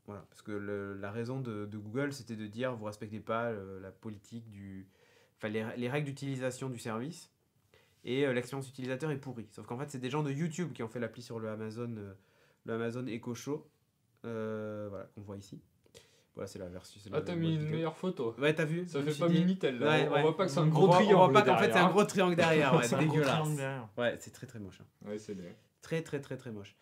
Voilà, parce que la raison de Google, c'était de dire, vous respectez pas la politique les règles d'utilisation du service, et l'expérience utilisateur est pourrie. Sauf qu'en fait, c'est des gens de YouTube qui ont fait l'appli sur le Amazon Echo Show, voilà, qu'on voit ici. Voilà, c'est la version. Ah, t'as mis une meilleure photo. Ouais, t'as vu? Ça Je me fait suis pas dit- Minitel là. Ouais, On ouais. voit pas que c'est un On gros voit triangle. pas qu'en fait c'est un derrière. gros triangle derrière, ouais, C'est c'est un gros dégueulasse. triangle derrière. Ouais, c'est très très moche. Hein. Ouais, c'est des. Très très très très moche.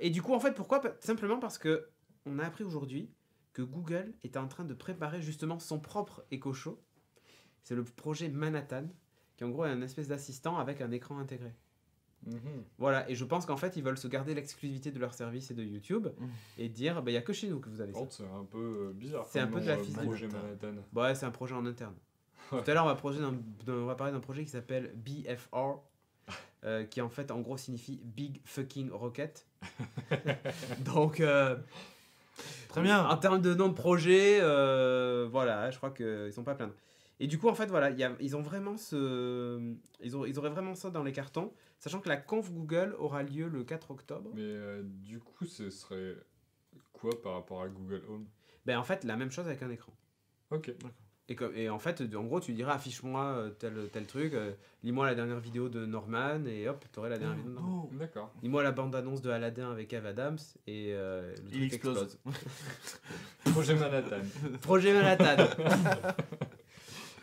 Et du coup, en fait, pourquoi? Simplement parce que on a appris aujourd'hui que Google était en train de préparer justement son propre Echo Show. C'est le projet Manhattan, qui en gros est un espèce d'assistant avec un écran intégré. Voilà, et je pense qu'en fait, ils veulent se garder l'exclusivité de leur service et de YouTube et dire, bah, il n'y a que chez nous que vous avez ça. Par contre, c'est un peu bizarre. C'est un peu de la physique. Projet Manhattan. Ouais, c'est un projet en interne. Tout à l'heure, on va parler d'un projet qui s'appelle BFR, qui en fait, en gros, signifie Big Fucking Rocket. Donc, Très bien. en termes de nom de projet, voilà, je crois qu'ils sont pas à plaindre. Et du coup, en fait, voilà, ils ont vraiment ils auraient vraiment ça dans les cartons, sachant que la conf Google aura lieu le 4 octobre. Mais du coup, ce serait quoi par rapport à Google Home? Ben, en fait, la même chose avec un écran. Ok. Et en fait, en gros, tu diras affiche-moi tel truc, lis-moi la dernière vidéo de Norman, et hop, t'aurais la dernière vidéo de Norman. Oh. D'accord. Lis-moi la bande-annonce de Aladdin avec Eve Adams, et le truc Il explose. Projet Manhattan. Projet Manhattan.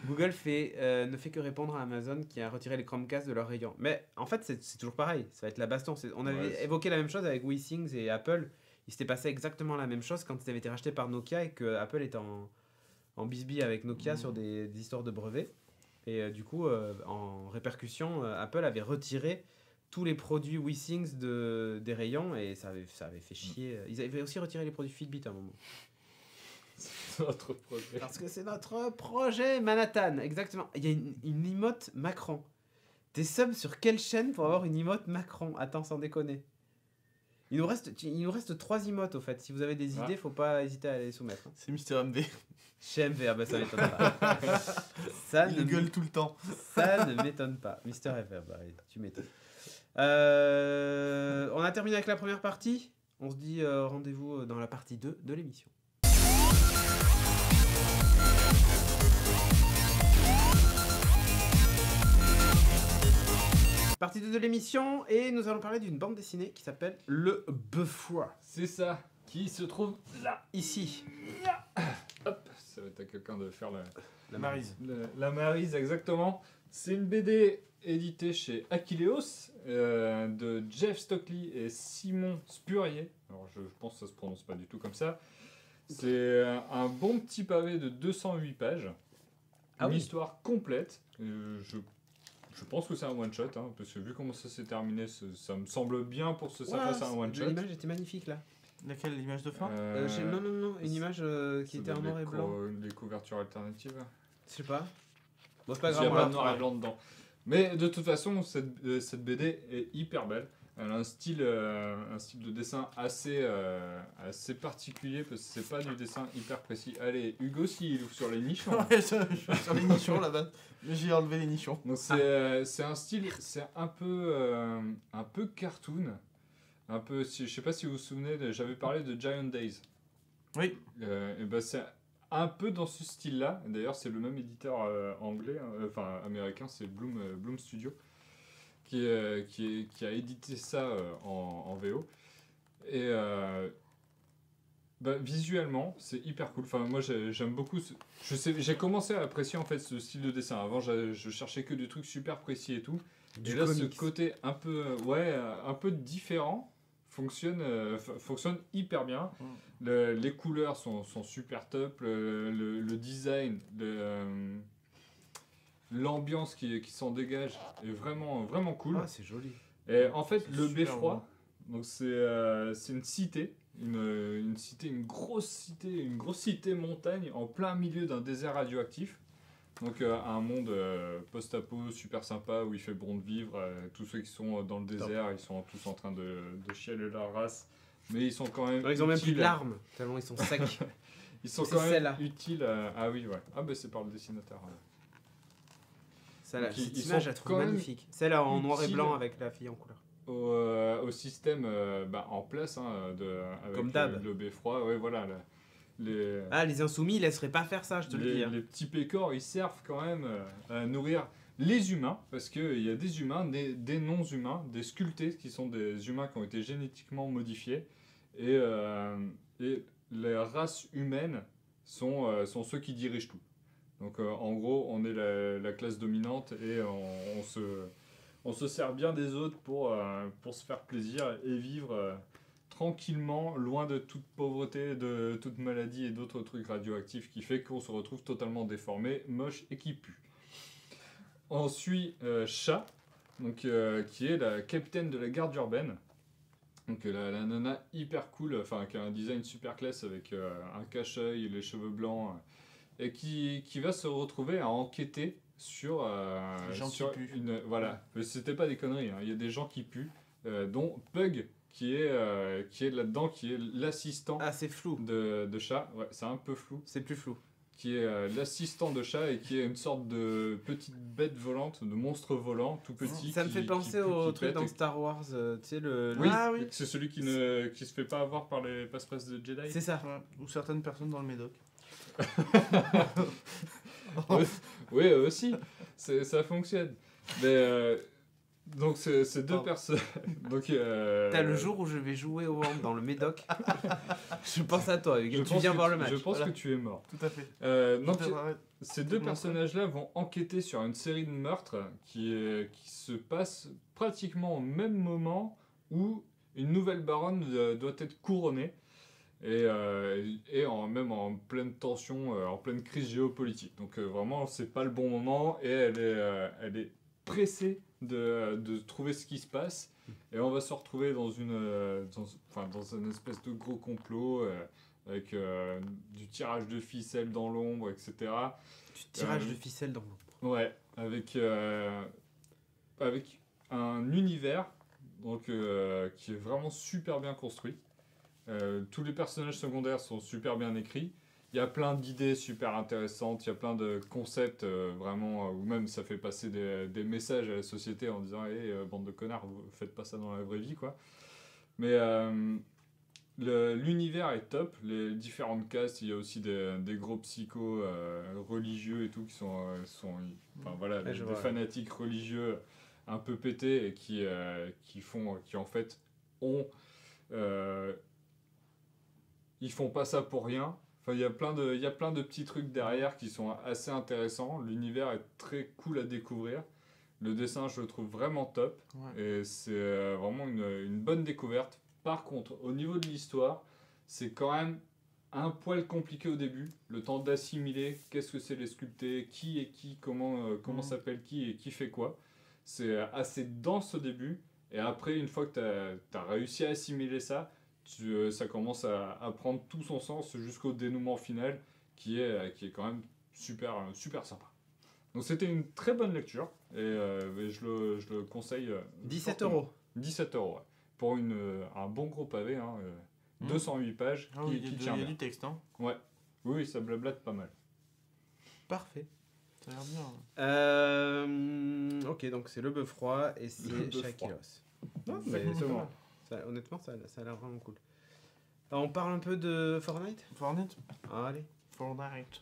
Google ne fait que répondre à Amazon qui a retiré les Chromecast de leur rayon. Mais en fait, c'est toujours pareil, ça va être la baston. On avait Ouais, évoqué la même chose avec WeThings et Apple. Il s'était passé exactement la même chose quand ils avaient été rachetés par Nokia et que Apple était en bisbille avec Nokia sur des histoires de brevets. Et du coup, en répercussion, Apple avait retiré tous les produits WeThings des rayons et ça avait fait chier. Ils avaient aussi retiré les produits Fitbit à un moment. C'est notre projet. Parce que c'est notre projet Manhattan, exactement. Il y a une emote Macron. T'es sub sur quelle chaîne pour avoir une emote Macron? Attends, sans déconner. Il nous reste 3 emotes au fait. Si vous avez des idées, faut pas hésiter à les soumettre. Hein. C'est Mister MV. Chez MV, ah bah ça m'étonne pas. Ça Il ne gueule tout le temps. Ça ne m'étonne pas. Mister FR, bah oui, tu m'étonnes. On a terminé avec la première partie. On se dit rendez-vous dans la partie 2 de l'émission. Partie 2 de l'émission, et nous allons parler d'une bande dessinée qui s'appelle Le Beffroi. C'est ça qui se trouve là. Ici. Hop, ça va être à quelqu'un de faire La Maryse. la Maryse, exactement. C'est une BD éditée chez Achilleos de Jeff Stockley et Simon Spurrier. Alors je pense que ça se prononce pas du tout comme ça. C'est un bon petit pavé de 208 pages. Ah Une oui. histoire complète. Je pense que c'est un one-shot, hein, parce que vu comment ça s'est terminé, ça me semble bien pour que ça fasse un one-shot. L'image était magnifique là. Laquelle, l'image de fin Non, une image qui était en noir et blanc. Les couvertures alternatives. Je sais pas. Bon, c'est pas Il n'y a grave. pas on de la noir et fera. blanc dedans. Mais de toute façon, cette BD est hyper belle. Elle a un style de dessin assez particulier parce que c'est pas du dessin hyper précis. Allez, Hugo, s'il ouvre sur les nichons. Ouais, je suis sur les nichons là-bas. J'ai enlevé les nichons. Donc c'est un style, c'est un peu cartoon. Un peu, je sais pas si vous vous souvenez, j'avais parlé de Giant Days. Oui. Et ben c'est un peu dans ce style-là. D'ailleurs, c'est le même éditeur anglais, hein, enfin américain, c'est Bloom Studio, qui a édité ça en VO. Et visuellement, c'est hyper cool. Enfin, moi, j'aime beaucoup. J'ai commencé à apprécier en fait ce style de dessin. Avant, je cherchais que des trucs super précis et tout. Du Et là, comics. ce côté un peu différent. fonctionne hyper bien. Les couleurs sont super top, le design, l'ambiance qui s'en dégage est vraiment, vraiment cool. Ah, c'est joli. Et en fait, C'est le super beffroi, donc c'est une cité, une cité, une grosse cité montagne en plein milieu d'un désert radioactif. Donc un monde post-apo super sympa où il fait bon de vivre. Tous ceux qui sont dans le désert, ils sont tous en train de chialer leur race. Mais ils sont quand même Non, ils ont même plus utiles. de larmes, tellement ils sont secs. Ils sont C'est quand même celle-là. utiles. Ah oui, ouais. Ah bah c'est par le dessinateur. Ouais. Celle-là, Donc, cette ils image, sont je la trouve quand même magnifique. Celle-là en noir et utiles. blanc avec la fille en couleur. Au système en place avec Comme d'hab. le beffroi. Ouais, voilà. Les, Ah, les insoumis, ils laisseraient pas faire ça, je te le dis. Hein. les petits pécores, ils servent quand même à nourrir les humains, parce qu'il y a des humains, des non-humains, des sculptés, qui sont des humains qui ont été génétiquement modifiés, et les races humaines sont ceux qui dirigent tout. Donc en gros, on est la classe dominante, et on se sert bien des autres pour se faire plaisir et vivre tranquillement, loin de toute pauvreté, de toute maladie et d'autres trucs radioactifs qui fait qu'on se retrouve totalement déformé, moche et qui pue. On suit Cha, donc, qui est la capitaine de la garde urbaine. Donc la nana hyper cool, enfin qui a un design super classe avec un cache-œil, les cheveux blancs, et qui va se retrouver à enquêter sur, Les gens sur qui puent. Voilà, mais c'était pas des conneries, hein. Il y a des gens qui puent, dont Pug qui est là-dedans, qui est l'assistant Ah, c'est flou. de Cha. Ouais, c'est un peu flou. C'est plus flou. Qui est l'assistant de Cha et qui est une sorte de petite bête volante, de monstre volant, tout petit. Ça me fait penser au truc dans Star Wars, tu sais, Oui, Ah oui. c'est celui qui se fait pas avoir par les passe-passe de Jedi. C'est ça. Ouais. Ou certaines personnes dans le Médoc. Oui, aussi, ça fonctionne. Mais donc c'est deux Oh. personnes. Donc T'as le jour où je vais jouer au hand dans le Médoc. Je pense à toi, Hugues. je Tu pense viens que voir le match. Je pense Voilà. que tu es mort. Tout à fait. Donc Je t'arrête. ces deux personnages-là vont enquêter sur une série de meurtres qui se passe pratiquement au même moment où une nouvelle baronne doit être couronnée. Et même en pleine tension, en pleine crise géopolitique. Donc vraiment, c'est pas le bon moment et elle est pressée de trouver ce qui se passe. Et on va se retrouver dans un espèce de gros complot avec du tirage de ficelle dans l'ombre, etc. Du tirage de ficelle dans l'ombre. Ouais, avec un univers donc, qui est vraiment super bien construit. Tous les personnages secondaires sont super bien écrits. Il y a plein d'idées super intéressantes, il y a plein de concepts vraiment, ou même ça fait passer des messages à la société en disant hey, bande de connards, vous faites pas ça dans la vraie vie, quoi. Mais l'univers est top, les différentes castes, il y a aussi des gros psychos religieux et tout qui sont voilà, Ouais, des vois. fanatiques religieux un peu pétés et qui en fait ont ils font pas ça pour rien. Enfin, il y a plein de petits trucs derrière qui sont assez intéressants. L'univers est très cool à découvrir. Le dessin, je le trouve vraiment top. Ouais. Et c'est vraiment une bonne découverte. Par contre, au niveau de l'histoire, c'est quand même un poil compliqué au début. Le temps d'assimiler qu'est-ce que c'est les sculptés, qui est qui, comment s'appelle qui et qui fait quoi. C'est assez dense au début. Et après, une fois que tu as réussi à assimiler ça, ça commence à prendre tout son sens jusqu'au dénouement final qui est quand même super sympa. Donc c'était une très bonne lecture et je le conseille. 17 fortement. €. 17 €, ouais. Pour un bon gros pavé, 208 pages Ah oui, qui il tient y a bien. du texte, hein. Ouais. Oui, ça blablate pas mal. Parfait. Ça a l'air bien. Ok, donc c'est le bœuf froid et Le c'est bœuf Shakiros. Non, mais Exactement. honnêtement, ça a l'air vraiment cool. Alors, on parle un peu de Fortnite. Fortnite. Allez. Fortnite.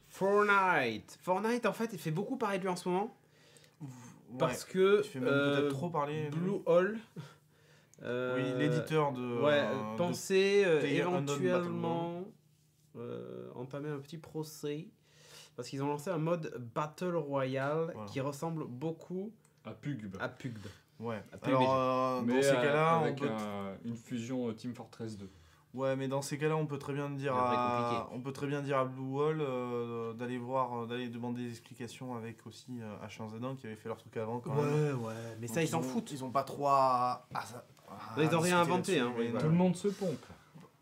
Fortnite, en fait, il fait beaucoup parler de lui en ce moment. Parce Ouais. que Tu fais même peut-être trop parler. Blue Hole. Oui, l'éditeur de. pensait PlayerUnknown's éventuellement entamer un petit procès. Parce qu'ils ont lancé un mode Battle Royale Voilà. qui ressemble beaucoup À Pugb. à PUBG. Ouais. à PUBG. Alors, Mais dans ces cas-là, on avec peut... une fusion Team Fortress 2. Ouais, mais dans ces cas-là, on peut très bien dire Ça devrait à Blue Wall d'aller demander des explications avec aussi H1Z1 qui avait fait leur truc avant quand même. Ouais, mais Donc, ça, ils s'en foutent. Ils ont pas trop à Ils ont rien discuter inventé, là-dessus, hein, mais oui, non. voilà. Tout le monde se pompe.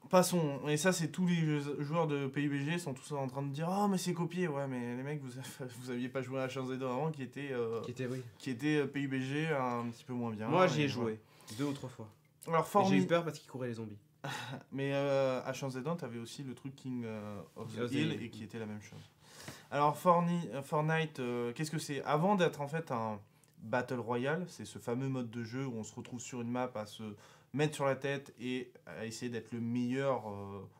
Passons. Et ça, c'est tous les joueurs de PUBG sont tous en train de dire mais c'est copié. Ouais, mais les mecs, vous aviez pas joué à H1Z1 avant qui était Qui était, oui. PUBG un petit peu moins bien. Moi, j'y ai Et joué 2 ou 3 fois. voilà. Alors, Et j'ai eu Fortnite. peur parce qu'ils couraient les zombies. Mais H1Z1, t'avais aussi le truc King of the Of the Hill Hill. et qui était la même chose. Alors Fortnite, qu'est-ce que c'est? Avant d'être en fait un Battle Royale, c'est ce fameux mode de jeu où on se retrouve sur une map à se mettre sur la tête et à essayer d'être le meilleur,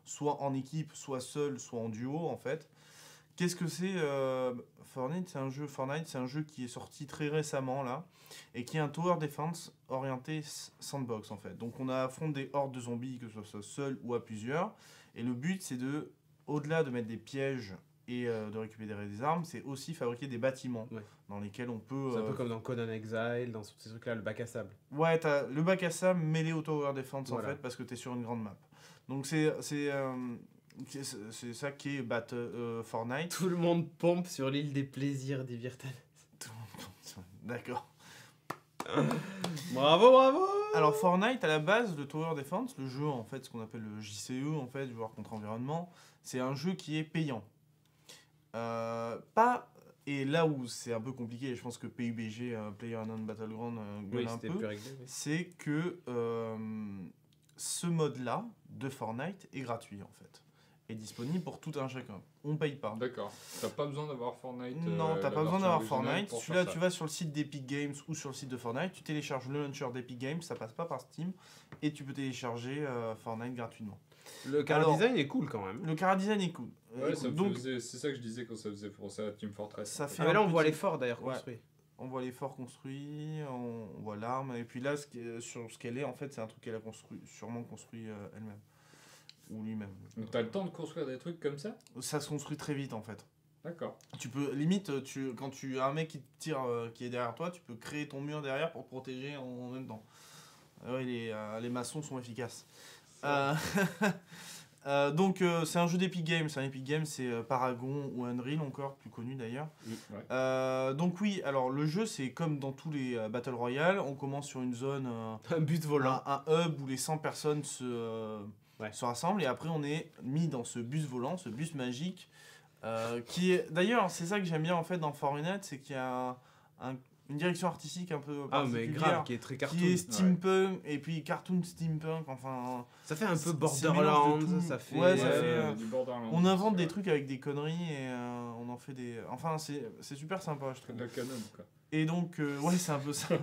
soit en équipe, soit seul, soit en duo en fait. Qu'est-ce que c'est Fortnite, c'est un jeu qui est sorti très récemment là et qui est un tower defense orienté sandbox en fait. Donc on affronte des hordes de zombies que ce soit seul ou à plusieurs et le but c'est de, au-delà de mettre des pièges et de récupérer des armes, c'est aussi fabriquer des bâtiments Ouais. dans lesquels on peut... C'est un peu comme dans Conan Exile, dans ces trucs-là, le bac à sable. Ouais, t'as le bac à sable mêlé au tower defense Voilà. en fait parce que t'es sur une grande map. Donc c'est ça qui est Fortnite. Tout le monde pompe sur l'île des plaisirs des Virtual. D'accord. Bravo. Alors Fortnite, à la base, le Tower Defense, le jeu en fait, ce qu'on appelle le JCE en fait, joueur contre environnement, c'est un jeu qui est payant. Pas et là où c'est un peu compliqué, et je pense que PUBG, PlayerUnknown's Battleground, gueule Oui, un c'était peu, plus réglé. Oui. c'est que ce mode-là de Fortnite est gratuit en fait, est disponible pour tout un chacun. On paye pas. D'accord. T'as pas besoin d'avoir Fortnite. Non, t'as la pas besoin version d'avoir originale Fortnite. pour Celui-là, faire tu ça. vas sur le site d'Epic Games ou sur le site de Fortnite, tu télécharges le launcher d'Epic Games, ça passe pas par Steam, et tu peux télécharger Fortnite gratuitement. Le car Alors, design est cool quand même. Le chara design est cool. Ouais, ça me Donc, c'est ça que je disais quand ça faisait pour ça Team Fortress. ça en fait. fait Ah, mais là, un on voit petit- les forts d'ailleurs Ouais. construits. on voit les forts construits, on voit l'arme, et puis là, sur ce qu'elle est, en fait, c'est un truc qu'elle a sûrement construit elle-même. Ou lui-même. Donc t'as le temps de construire des trucs comme ça? Ça se construit très vite, en fait. D'accord. Tu peux, limite, quand tu as un mec qui te tire, qui est derrière toi, tu peux créer ton mur derrière pour te protéger en même temps. Ouais, les maçons sont efficaces. Donc c'est un jeu d'Epic Games. Epic Games, c'est Paragon ou Unreal encore, plus connu d'ailleurs. Ouais. Donc oui, alors le jeu c'est comme dans tous les Battle Royale, on commence sur une zone, Un but volant. un hub où les 100 personnes se rassemblent et après on est mis dans ce bus volant, ce bus magique. Qui est d'ailleurs, c'est ça que j'aime bien en fait dans Fortnite, c'est qu'il y a une direction artistique un peu Ah, mais particulière, grave, qui est très cartoon. qui est steampunk et puis cartoon steampunk, enfin Ça fait un peu c'est Borderlands, mélange de tout. ça fait. Ouais, ça fait, du Borderlands. on invente des c'est trucs avec des conneries et on en fait des, enfin c'est super sympa je trouve. de la canon quoi. Et donc ouais, c'est un peu ça.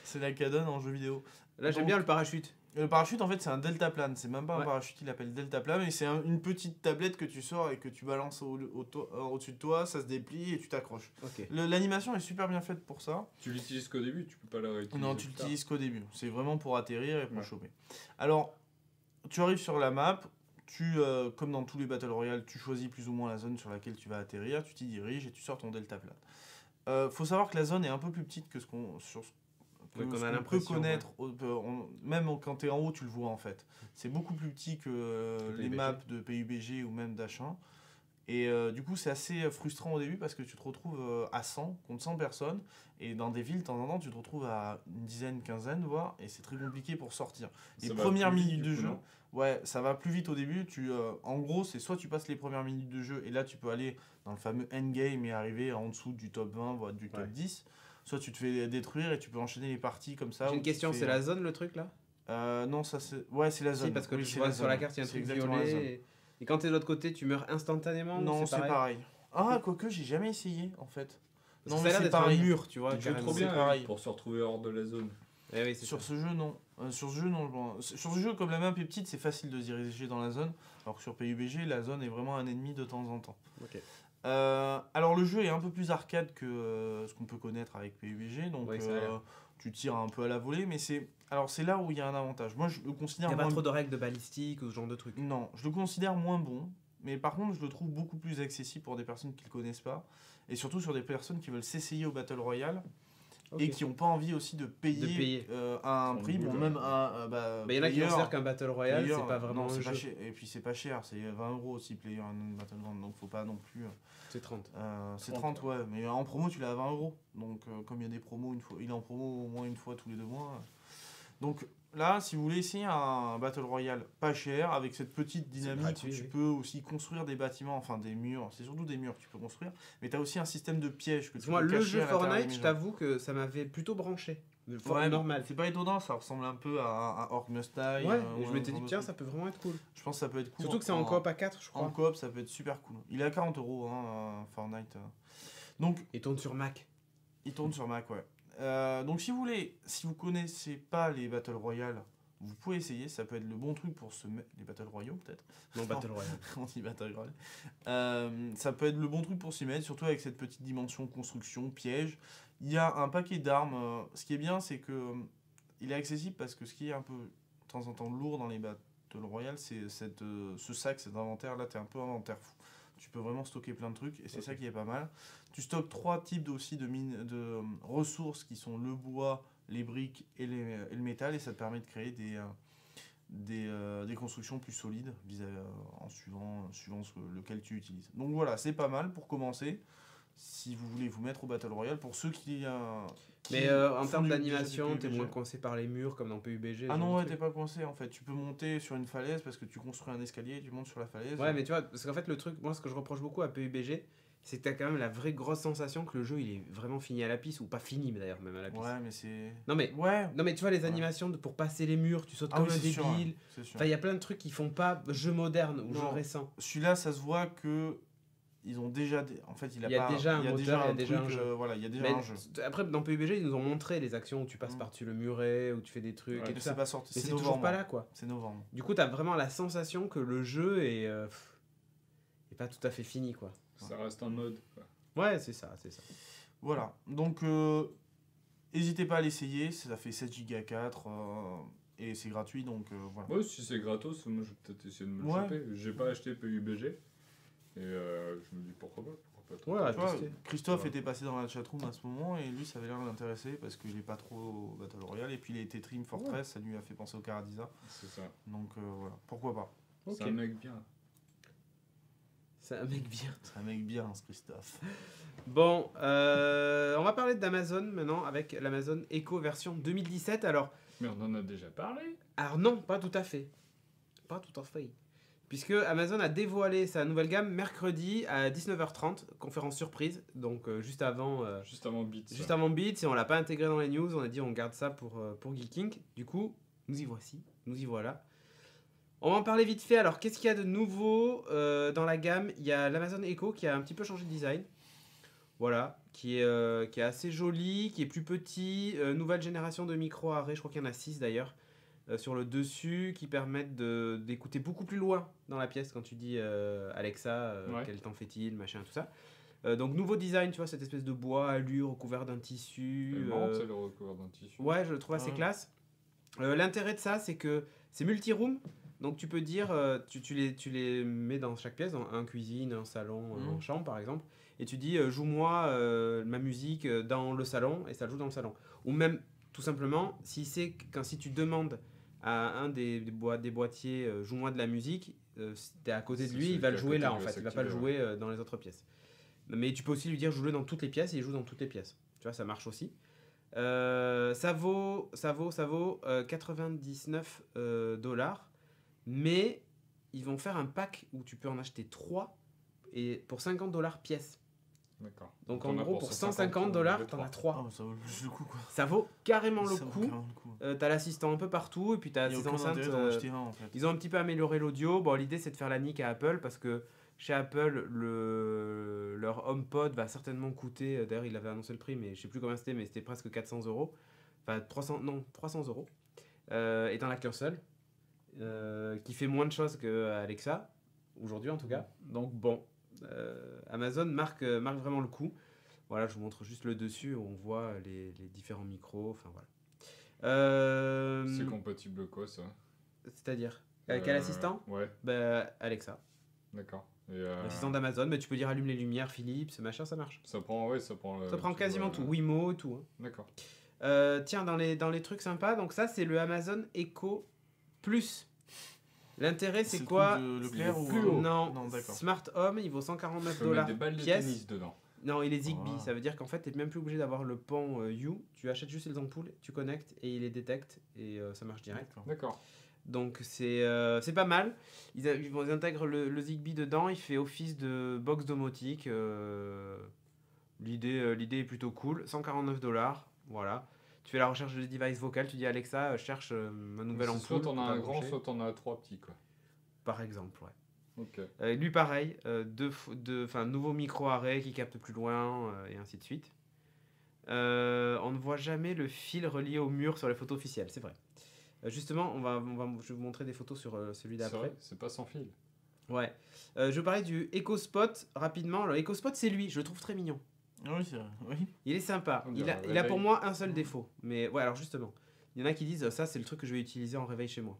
C'est la canon en jeu vidéo. Là, j'aime Donc, bien le parachute. Le parachute en fait c'est un deltaplane, c'est même pas un Ouais. parachute, il appelle deltaplane et c'est une petite tablette que tu sors et que tu balances au-dessus de toi, ça se déplie et tu t'accroches. Ok. L'animation est super bien faite pour ça. Tu l'utilises qu'au début, tu peux pas la réutiliser. Non, tu plus tard. l'utilises qu'au début, c'est vraiment pour atterrir et pour Ouais. choper. Alors, tu arrives sur la map, comme dans tous les Battle Royale, tu choisis plus ou moins la zone sur laquelle tu vas atterrir, tu t'y diriges et tu sors ton deltaplane. Faut savoir que la zone est un peu plus petite que ce qu'on Ouais, qu'on a ce qu'on peut l'impression, connaître, même quand tu es en haut, tu le vois en fait. C'est beaucoup plus petit que les PUBG. maps de PUBG ou même d'H1. Et du coup, c'est assez frustrant au début parce que tu te retrouves à 100 contre 100 personnes. Et dans des villes, de temps en temps, tu te retrouves à une dizaine, quinzaine, voire. Et c'est très compliqué pour sortir. Les Ça va premières plus vite, minutes du de coup, jeu, non ouais, ça va plus vite au début. En gros, c'est soit tu passes les premières minutes de jeu et là, tu peux aller dans le fameux endgame et arriver en dessous du top 20, voire du top Ouais. 10. Soit tu te fais détruire et tu peux enchaîner les parties comme ça. J'ai où une tu question, fais, c'est la zone le truc là? non, ça c'est. Ouais, c'est la zone. Si, parce que Oui, tu c'est vois la sur la zone. carte, il y a un C'est truc exactement la zone. violet. Et quand t'es de l'autre côté, tu meurs instantanément? Non, ou c'est pareil. Ah, quoique, j'ai jamais essayé en fait. Non, Non, mais mais ça a l'air c'est d'être un pareil. mur, tu vois. Tu joues carrément. trop c'est bien pareil. pour se retrouver hors de la zone. Eh oui, c'est Sur ça. ce jeu, non. Sur ce jeu, non. Sur ce jeu, comme la map est petite, c'est facile de se diriger dans la zone. Alors que sur PUBG, la zone est vraiment un ennemi de temps en temps. Ok. Alors le jeu est un peu plus arcade que ce qu'on peut connaître avec PUBG. Donc Oui, ça a l'air. tu tires un peu à la volée, mais c'est là où il y a un avantage. Moi, je le Il considère n'y a pas moins trop de règles de balistique ou ce genre de trucs. Non, je le considère moins bon, mais par contre, je le trouve beaucoup plus accessible pour des personnes qui ne le connaissent pas, et surtout sur des personnes qui veulent s'essayer au Battle Royale. Ok. et qui n'ont pas envie aussi de payer, un Son prix. Bon, boulot. même un. Bah, Mais il y en a qui Player, considèrent qu'un Battle Royale, Player, c'est pas vraiment non, un c'est jeu. pas cher. Et puis c'est pas cher, c'est 20 € aussi, Player Battleground, donc faut pas non plus. C'est 30. C'est 30, 30, ouais, mais en promo tu l'as à 20 €. Donc, comme il y a des promos, il est en promo au moins une fois tous les 2 mois. Donc là, si vous voulez essayer un Battle Royale pas cher, avec cette petite dynamique gratuit, où tu oui. peux aussi construire des bâtiments, enfin des murs, c'est surtout des murs que tu peux construire, mais tu as aussi un système de pièges que tu Moi, peux le cacher jeu à l'intérieur Fortnite, des je maisons. t'avoue que ça m'avait plutôt branché. Ouais, Normal. c'est pas étonnant, ça ressemble un peu à un Orc Must Die. Ouais, et je ou un m'étais dit, genre de tiens, truc. ça peut vraiment être cool. Je pense que ça peut être cool. Surtout que c'est en coop à 4, je En crois. coop, ça peut être super cool. Il est à 40 €, hein, Fortnite. Donc, Et tourne sur Mac. il tourne sur Mac, ouais. Donc si vous voulez, si vous connaissez pas les Battle Royale, vous pouvez essayer, ça peut être le bon truc pour se mettre... Les Battle Royaux peut-être. Non, Battle Royale. On dit Battle Royale. Ça peut être le bon truc pour s'y mettre, surtout avec cette petite dimension construction, piège. Il y a un paquet d'armes. Ce qui est bien, c'est que il est accessible parce que ce qui est un peu de temps en temps lourd dans les Battle Royale, c'est ce sac, cet inventaire. Là, tu es un peu inventaire fou. Tu peux vraiment stocker plein de trucs et c'est ça qui est pas mal. Tu stockes 3 types aussi de ressources qui sont le bois, les briques et le métal, et ça te permet de créer des constructions plus solides en suivant lequel tu utilises. Donc voilà, c'est pas mal pour commencer si vous voulez vous mettre au Battle Royale. Pour ceux qui Mais en font termes déjà d'animation, du t'es PUBG. moins coincé par les murs comme dans PUBG. Ah ce non, genre ouais, de t'es truc. pas coincé en fait. Tu peux monter sur une falaise parce que tu construis un escalier et tu montes sur la falaise. Ouais, mais tu vois, parce qu'en fait, le truc, moi, ce que je reproche beaucoup à PUBG, c'est que t'as quand même la vraie grosse sensation que le jeu, il est vraiment fini à la piste, ou pas fini, mais d'ailleurs, même à la piste. Ouais, mais c'est. Non, mais, Ouais, non, mais tu vois, les animations pour passer les murs, tu sautes ah comme oui, un c'est sûr, débile. ouais, c'est sûr. Enfin, il y a plein de trucs qui font pas jeu moderne ou jeu Non. récent. Celui-là, ça se voit que ils ont déjà. En fait, Il y a déjà un moteur, il y a déjà un truc, jeu. voilà, il y a déjà Mais un jeu. après, dans PUBG, ils nous ont montré les actions où tu passes Mm. par-dessus le muret, où tu fais des trucs Ouais, et Mais tout c'est ça. pas sorti. Mais C'est c'est toujours novembre. pas là, quoi. C'est novembre. Du coup, t'as vraiment la sensation que le jeu est pas tout à fait fini, quoi. Ça reste un mode. Quoi. Ouais, c'est ça, c'est ça. Voilà. Donc, n'hésitez pas à l'essayer. Ça fait 7 Go 4 et c'est gratuit. Donc, voilà. Ouais, si c'est gratos, moi je vais peut-être essayer de me le Ouais. choper. J'ai pas acheté PUBG. Et je me dis pourquoi pas. Ouais, à Tu vois, tester. Christophe Ouais. était passé dans la chatroom à ce moment et lui, ça avait l'air d'intéresser parce qu'il est pas trop au Battle Royale. Et puis, il a été Trim Fortress, ça lui a fait penser au Caradisa. C'est ça. Donc, voilà. Pourquoi pas. Ok. C'est un mec bien. C'est un mec bien. C'est un mec bien, ce Christophe. Bon, on va parler d'Amazon maintenant avec l'Amazon Echo version 2017. Alors Mais on en a déjà parlé. non, pas tout à fait. Pas tout à fait. Puisque Amazon a dévoilé sa nouvelle gamme mercredi à 19h30, conférence surprise, donc juste avant Juste avant Beats. juste avant Beats, et on l'a pas intégré dans les news, on a dit on garde ça pour Geeking. Du coup, nous y voici, nous y voilà. On va en parler vite fait. Alors, qu'est-ce qu'il y a de nouveau dans la gamme? Il y a l'Amazon Echo qui a un petit peu changé de design. Voilà, qui est assez joli, qui est plus petit. Nouvelle génération de micro arrêt, je crois qu'il y en a 6 d'ailleurs, sur le dessus, qui permettent d'écouter beaucoup plus loin dans la pièce quand tu dis Alexa, Ouais. quel temps fait-il, machin, tout ça. Donc, nouveau design, tu vois, cette espèce de bois allure recouvert d'un tissu. C'est marrant, c'est le recouvert d'un tissu. Ouais, je le trouve assez Ouais. classe. L'intérêt de ça, c'est que c'est multi-room. Donc tu peux dire, tu les mets dans chaque pièce, dans un cuisine, un salon, Mhm. en chambre par exemple, et tu dis joue-moi ma musique dans le salon, et ça le joue dans le salon. Ou même tout simplement, si tu demandes à un des boîtiers joue-moi de la musique, si t'es à côté de C'est lui, celui il va qui le est à jouer côté là qui en va fait, il va pas le s'activer, jouer dans les autres pièces. Mais tu peux aussi lui dire joue-le dans toutes les pièces, et il joue dans toutes les pièces. Tu vois, ça marche aussi. Ça vaut 99 $, mais ils vont faire un pack où tu peux en acheter 3 et pour 50 $ pièce. D'accord. Donc T'en en as gros, pour 150 $, les t'en trois. as 3. Ah, ça vaut plus le coup, quoi. Ça vaut carrément le Ça vaut coup. carrément le coup. T'as l'assistant un peu partout et puis t'as Il y a ces aucun enceintes. intérêt d'en acheter un, en fait. Ils ont un petit peu amélioré l'audio. Bon, l'idée c'est de faire la nique à Apple parce que chez Apple, leur HomePod va certainement coûter. D'ailleurs, il avait annoncé le prix, mais je sais plus combien c'était, mais c'était presque 400 €. Enfin, 300 €. Et t'en as qu'un seul. Qui fait moins de choses que Alexa, aujourd'hui en tout cas. Donc bon, Amazon marque vraiment le coup. Voilà, je vous montre juste le dessus où on voit les différents micros. Enfin voilà. C'est compatible quoi ça C'est-à-dire quel assistant? Ouais, Bah, Alexa. d'accord. L'assistant d'Amazon, mais tu peux dire allume les lumières, Philips, machin, ça marche. Ça prend, ça prend. Ça prend quasiment tout, Wimo, tout. Hein. D'accord. Tiens, dans les trucs sympas, donc ça c'est le Amazon Echo Plus. L'intérêt c'est quoi? Leclerc ou plus haut. Non, d'accord. Smart Home, il vaut 149 Tu peux mettre $ des balles de pièce. tennis dedans. Non, il est Zigbee, Ah. ça veut dire qu'en fait, tu n'es même plus obligé d'avoir le pont U. Tu achètes juste les ampoules, tu connectes et il les détecte et ça marche direct. D'accord. Donc c'est pas mal. Ils intègrent le Zigbee dedans, il fait office de box domotique. L'idée est plutôt cool. 149 $, voilà. Tu fais la recherche de device vocal, tu dis Alexa, cherche ma nouvelle C'est ampoule. soit t'en as pour un grand, brancher. soit t'en as 3 petits, quoi. Par exemple, ouais. Ok. Lui pareil, nouveau micro-arrêt qui capte plus loin et ainsi de suite. On ne voit jamais le fil relié au mur sur les photos officielles, c'est vrai. Justement, je vais vous montrer des photos sur celui C'est d'après. vrai, c'est pas sans fil. Ouais. Je vais parler du EcoSpot rapidement. Alors EcoSpot c'est lui, je le trouve très mignon. Oui, c'est vrai. Oui. Il est sympa. On Il dirait a, un il a pour réveil. moi un seul défaut. Mais ouais, alors justement, il y en a qui disent ça c'est le truc que je vais utiliser en réveil chez moi.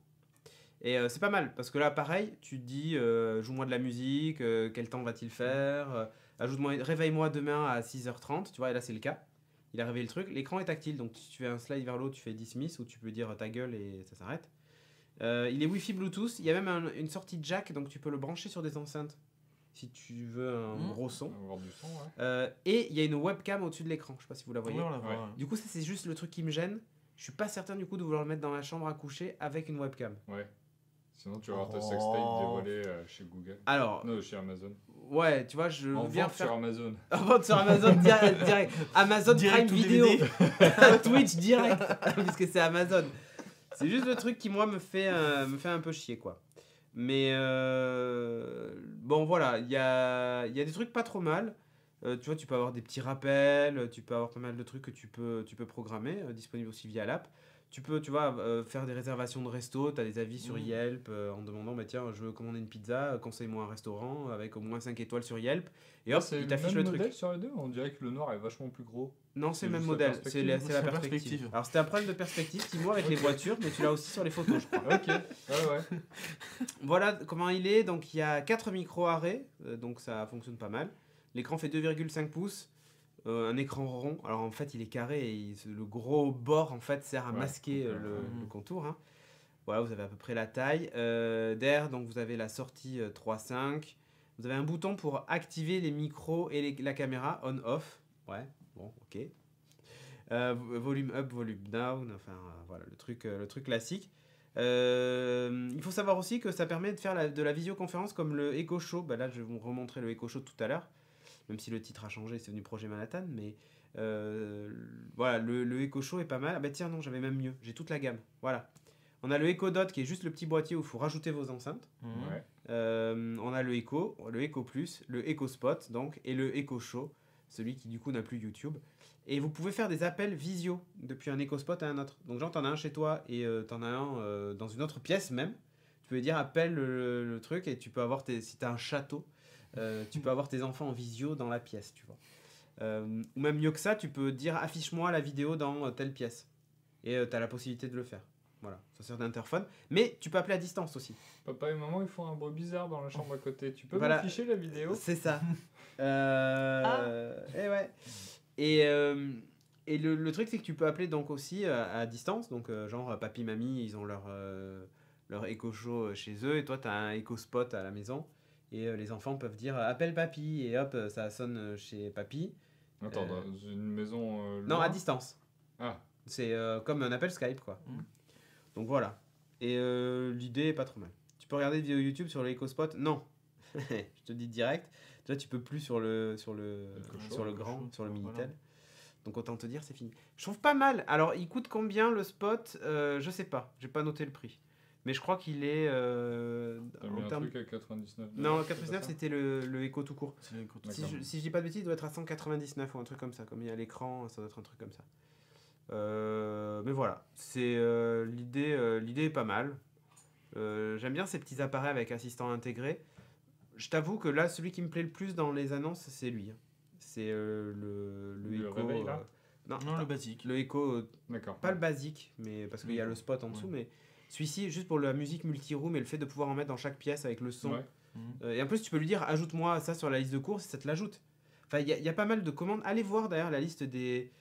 Et c'est pas mal parce que là pareil, tu te dis joue-moi de la musique, quel temps va-t-il faire, réveille-moi demain à 6h30, tu vois, et là c'est le cas. Il a réveillé le truc, l'écran est tactile donc si tu fais un slide vers l'eau, tu fais dismiss ou tu peux dire ta gueule et ça s'arrête. Il est Wi-Fi Bluetooth, il y a même une sortie jack donc tu peux le brancher sur des enceintes si tu veux un gros son. Avoir du son, ouais. Et il y a une webcam au-dessus de l'écran, je sais pas si vous la voyez. Oui, on la voit. Ouais. ouais. Du coup ça c'est juste le truc qui me gêne. Je suis pas certain du coup de vouloir le mettre dans ma chambre à coucher avec une webcam. Ouais. Sinon, tu vas avoir ta Oh. sextape dévoilée chez Google. Alors, Non, chez Amazon. ouais, tu vois, je En veux bien vente sur faire. Amazon. En vente sur Amazon direct. Amazon Direct Prime ou Video. DVD. Twitch direct. Puisque c'est Amazon. C'est juste le truc qui, moi, me fait un peu chier, quoi. Mais bon, voilà. Il y a des trucs pas trop mal. Tu vois, tu peux avoir des petits rappels. Tu peux avoir pas mal de trucs que tu peux programmer. Disponible aussi via l'app. Tu peux, tu vois, faire des réservations de resto, tu as des avis sur Yelp en demandant, bah, tiens, je veux commander une pizza, conseille-moi un restaurant avec au moins 5 étoiles sur Yelp. Et hop, C'est il t'affiche même le truc. modèle sur les deux. On dirait que le noir est vachement plus gros. Non, c'est le même juste la modèle, perspective. c'est la perspective. Alors c'était un problème de perspective, Timo, avec les voitures, mais tu l'as aussi sur les photos, je crois. Ok, ouais. Voilà comment il est. Donc il y a 4 micro-arrêts, donc ça fonctionne pas mal. L'écran fait 2,5 pouces. Un écran rond, alors en fait il est carré et le gros bord en fait sert à Ouais, masquer donc, le contour. Hein. Voilà, vous avez à peu près la taille. Derrière, donc vous avez la sortie 3.5. Vous avez un bouton pour activer les micros et la caméra on/off. Ouais, bon, ok. Volume up, volume down, enfin voilà le truc classique. Il faut savoir aussi que ça permet de faire de la visioconférence comme le Echo Show. Bah là, je vais vous remontrer le Echo Show tout à l'heure. Même si le titre a changé, c'est devenu Projet Manhattan, mais voilà, le Echo Show est pas mal. Ah bah tiens, non, j'avais même mieux, j'ai toute la gamme. Voilà. On a le Echo Dot qui est juste le petit boîtier où il faut rajouter vos enceintes. Ouais. On a le Echo Plus, le Echo Spot, donc, et le Echo Show, celui qui du coup n'a plus YouTube. Et vous pouvez faire des appels visio depuis un Echo Spot à un autre. Donc genre, t'en as un chez toi et t'en as un dans une autre pièce même. Tu peux lui dire appelle le truc et tu peux avoir, si t'as un château, tu peux avoir tes enfants en visio dans la pièce, tu vois. Ou même mieux que ça, tu peux dire affiche-moi la vidéo dans telle pièce. Et tu as la possibilité de le faire. Voilà, ça sert d'interphone. Mais tu peux appeler à distance aussi. Papa et maman, ils font un bruit bizarre dans la chambre à côté. Tu peux Voilà. m'afficher la vidéo? C'est ça. Et ouais. Et le truc, c'est que tu peux appeler donc aussi à distance. Donc, genre, papy, mamie, ils ont leur Echo Show chez eux. Et toi, tu as un Echo Spot à la maison. Et les enfants peuvent dire appelle papy. Et hop, ça sonne chez papy. Attends, dans une maison. Non, loin? à distance. Ah, C'est comme un appel Skype, quoi. Donc voilà. Et l'idée est pas trop mal. Tu peux regarder des vidéos YouTube sur le Echo Spot? Non. Je te dis direct. Déjà, tu peux plus sur le grand, sur le Minitel. Voilà. Donc autant te dire, c'est fini. Je trouve pas mal. Alors, il coûte combien le spot? Je sais pas. J'ai pas noté le prix. Mais je crois qu'il est. t'as mis un truc à 99 $. Non, c'est 99 pas ça? c'était le Echo tout court. C'est l'écho tout Si court. je dis pas de bêtises, il doit être à 199 ou un truc comme ça. Comme il y a l'écran, ça doit être un truc comme ça. Mais voilà, c'est l'idée est pas mal. J'aime bien ces petits appareils avec assistant intégré. Je t'avoue que là, celui qui me plaît le plus dans les annonces, c'est lui. C'est le Echo. réveil, là Non, le basique. Le Echo, D'accord. pas le basique, mais parce qu'il y a le spot en dessous, mais celui-ci, juste pour la musique multi-room et le fait de pouvoir en mettre dans chaque pièce avec le son. Ouais. Et en plus, tu peux lui dire ajoute-moi ça sur la liste de courses, et ça te l'ajoute. Enfin, il y a pas mal de commandes. Allez voir d'ailleurs la liste des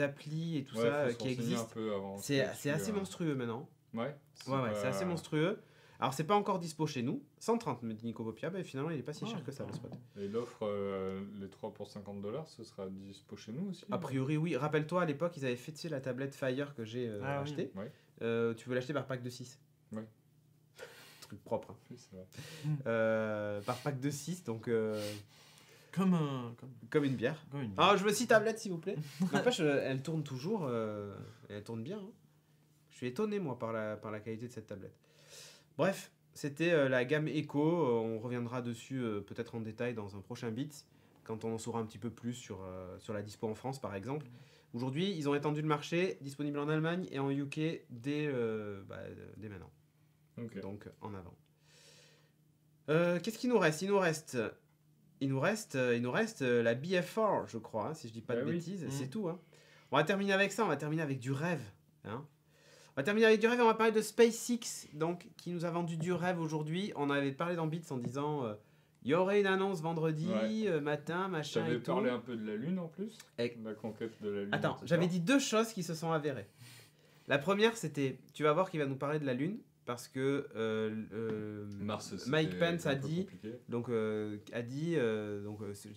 applis et tout ça qui existent. C'est assez monstrueux maintenant. Ouais. C'est assez monstrueux. Alors, c'est pas encore dispo chez nous. 130, me dit Nico Popia, mais finalement, il est pas si cher que ça, le spot. Et l'offre, les 3 pour $50, ce sera dispo chez nous aussi? A priori, oui. Rappelle-toi, à l'époque, ils avaient fait la tablette Fire que j'ai achetée. Oui. Ouais. Tu veux l'acheter par pack de 6. Ouais. Truc propre. Hein. Oui, c'est vrai. Par pack de 6, donc... Comme une bière. Ah, je veux 6 tablettes, s'il vous plaît. N'empêche, elle tourne toujours. Elle tourne bien. Hein. Je suis étonné, moi, par la qualité de cette tablette. Bref, c'était la gamme Echo. On reviendra dessus peut-être en détail dans un prochain Beats, quand on en saura un petit peu plus sur la dispo en France, par exemple. Aujourd'hui, ils ont étendu le marché, disponible en Allemagne et en UK dès maintenant. Okay. Donc, en avant. Qu'est-ce qu'il nous reste ? Il nous reste la BF4, je crois, hein, si je dis pas de bêtises. C'est tout. Hein. On va terminer avec ça, on va terminer avec du rêve. Hein. On va terminer avec du rêve et on va parler de SpaceX, donc, qui nous a vendu du rêve aujourd'hui. On avait parlé dans Beats en disant il y aurait une annonce vendredi matin, machin et tout. J'avais parlé un peu de la Lune en plus, de la conquête de la Lune. Attends, j'avais dit 2 choses qui se sont avérées. La première, c'était, tu vas voir qu'il va nous parler de la Lune, parce que Mike Pence a dit,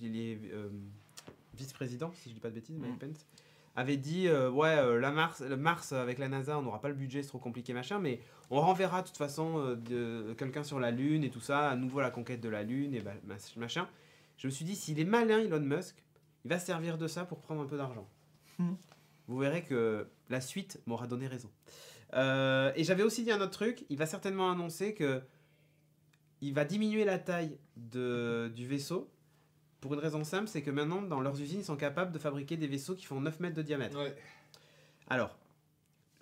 il est vice-président, si je dis pas de bêtises, Mike Pence, avait dit le Mars avec la NASA, on n'aura pas le budget, c'est trop compliqué machin, mais on renverra de toute façon quelqu'un sur la Lune et tout ça, à nouveau la conquête de la Lune et machin. Je me suis dit, s'il est malin Elon Musk, il va se servir de ça pour prendre un peu d'argent. Vous verrez que la suite m'aura donné raison. Et j'avais aussi dit un autre truc, il va certainement annoncer que il va diminuer la taille du vaisseau. Pour une raison simple, c'est que maintenant, dans leurs usines, ils sont capables de fabriquer des vaisseaux qui font 9 mètres de diamètre. Ouais. Alors,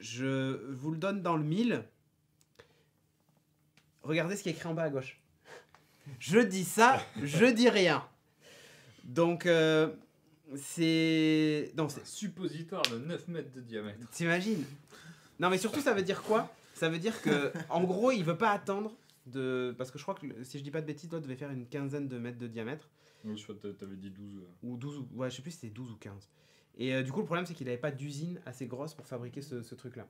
je vous le donne dans le 1000. Regardez ce qui est écrit en bas à gauche. Je dis ça, je dis rien. Donc, c'est... Non, c'est... Suppositoire de 9 mètres de diamètre. T'imagines ? Non, mais surtout, ça veut dire quoi ? Ça veut dire que, en gros, il veut pas attendre de... Parce que je crois que, si je dis pas de bêtises, l'autre devait faire une quinzaine de mètres de diamètre. Oui, je crois que t'avais dit 12. Ou 12, ouais, je sais plus si c'était 12 ou 15. Et du coup, le problème, c'est qu'il n'avait pas d'usine assez grosse pour fabriquer ce truc-là.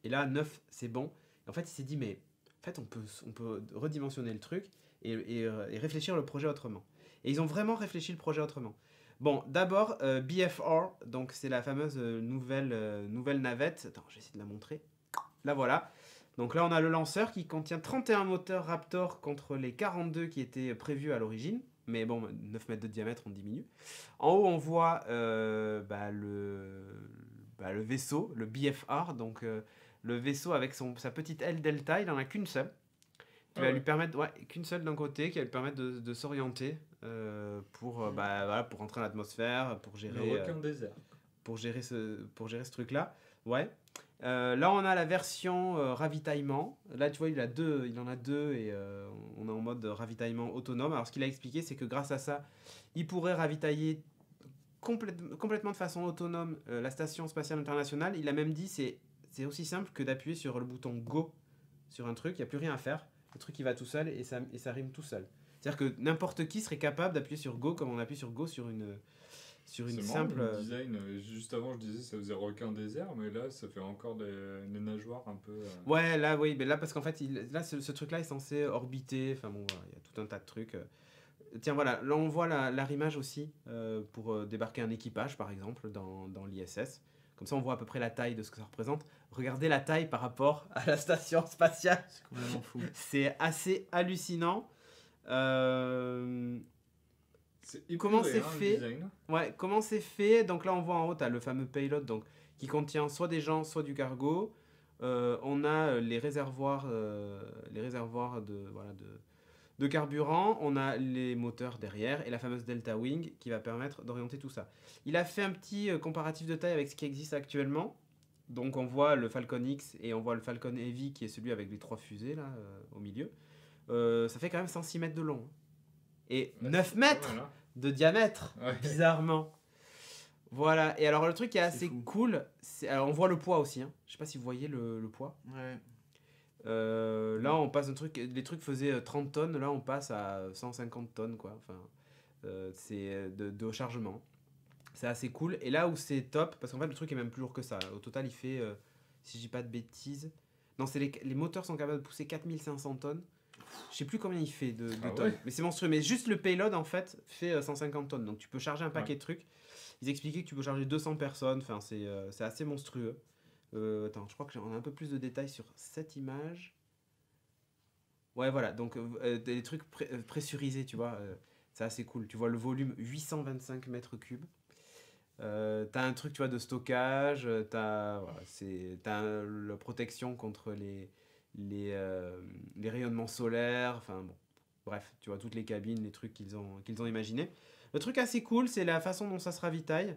Et là, 9, c'est bon. Et en fait, il s'est dit, mais en fait, on peut redimensionner le truc et réfléchir le projet autrement. Et ils ont vraiment réfléchi le projet autrement. Bon, d'abord, BFR, donc c'est la fameuse nouvelle navette. Attends, je vais essayer de la montrer. Là, voilà. Donc là, on a le lanceur qui contient 31 moteurs Raptor contre les 42 qui étaient prévus à l'origine. Mais bon, 9 mètres de diamètre, on diminue. En haut, on voit le vaisseau, le BFR. Donc, le vaisseau avec sa petite aile delta, il n'en a qu'une seule. Qui va lui permettre, qu'une seule d'un côté, qui va lui permettre de s'orienter pour rentrer dans l'atmosphère, pour gérer... Le requin désert. Pour gérer ce truc-là. Ouais. Là, on a la version ravitaillement. Là, tu vois, il en a deux et on est en mode ravitaillement autonome. Alors, ce qu'il a expliqué, c'est que grâce à ça, il pourrait ravitailler complètement de façon autonome la Station Spatiale Internationale. Il a même dit c'est aussi simple que d'appuyer sur le bouton Go sur un truc, il n'y a plus rien à faire. Le truc, il va tout seul et ça rime tout seul. C'est-à-dire que n'importe qui serait capable d'appuyer sur Go comme on appuie sur Go sur une simple... Le design, juste avant je disais ça faisait requin désert, mais là ça fait encore des nageoires un peu... Ouais, là oui, mais là parce qu'en fait, ce truc-là est censé orbiter, enfin bon, il y a tout un tas de trucs. Tiens, voilà, là on voit l'arrimage aussi pour débarquer un équipage par exemple dans l'ISS. Comme ça on voit à peu près la taille de ce que ça représente. Regardez la taille par rapport à la station spatiale. C'est complètement fou. C'est assez hallucinant. Comment c'est fait comment c'est fait. Donc là on voit en haut, tu as le fameux payload donc, qui contient soit des gens, soit du cargo. On a les réservoirs de carburant. On a les moteurs derrière et la fameuse Delta Wing qui va permettre d'orienter tout ça. Il a fait un petit comparatif de taille avec ce qui existe actuellement. Donc on voit le Falcon X et on voit le Falcon Heavy qui est celui avec les 3 fusées là, au milieu. Ça fait quand même 106 mètres de long. Et 9 mètres de diamètre, bizarrement. Voilà, et alors le truc qui est assez cool, alors on voit le poids aussi. Hein. Je sais pas si vous voyez le poids. Ouais. Là, on passe un truc, les trucs faisaient 30 tonnes, là, on passe à 150 tonnes, quoi. Enfin, c'est de chargement. C'est assez cool. Et là où c'est top, parce qu'en fait, le truc est même plus lourd que ça. Au total, il fait, si je dis pas de bêtises, non, les moteurs sont capables de pousser 4500 tonnes. Je sais plus combien il fait de Ah tonnes, ouais. mais c'est monstrueux. Mais juste le payload, en fait, fait 150 tonnes. Donc tu peux charger un paquet de trucs. Ils expliquaient que tu peux charger 200 personnes. Enfin, c'est assez monstrueux. Attends, je crois que j'en ai un peu plus de détails sur cette image. Ouais, voilà. Donc, des trucs pressurisés, tu vois. C'est assez cool. Tu vois le volume 825 mètres cubes. T'as un truc, tu vois, de stockage. T'as la protection contre les rayonnements solaires. Enfin, bon. Bref, tu vois, toutes les cabines, les trucs qu'ils ont imaginés. Le truc assez cool, c'est la façon dont ça se ravitaille.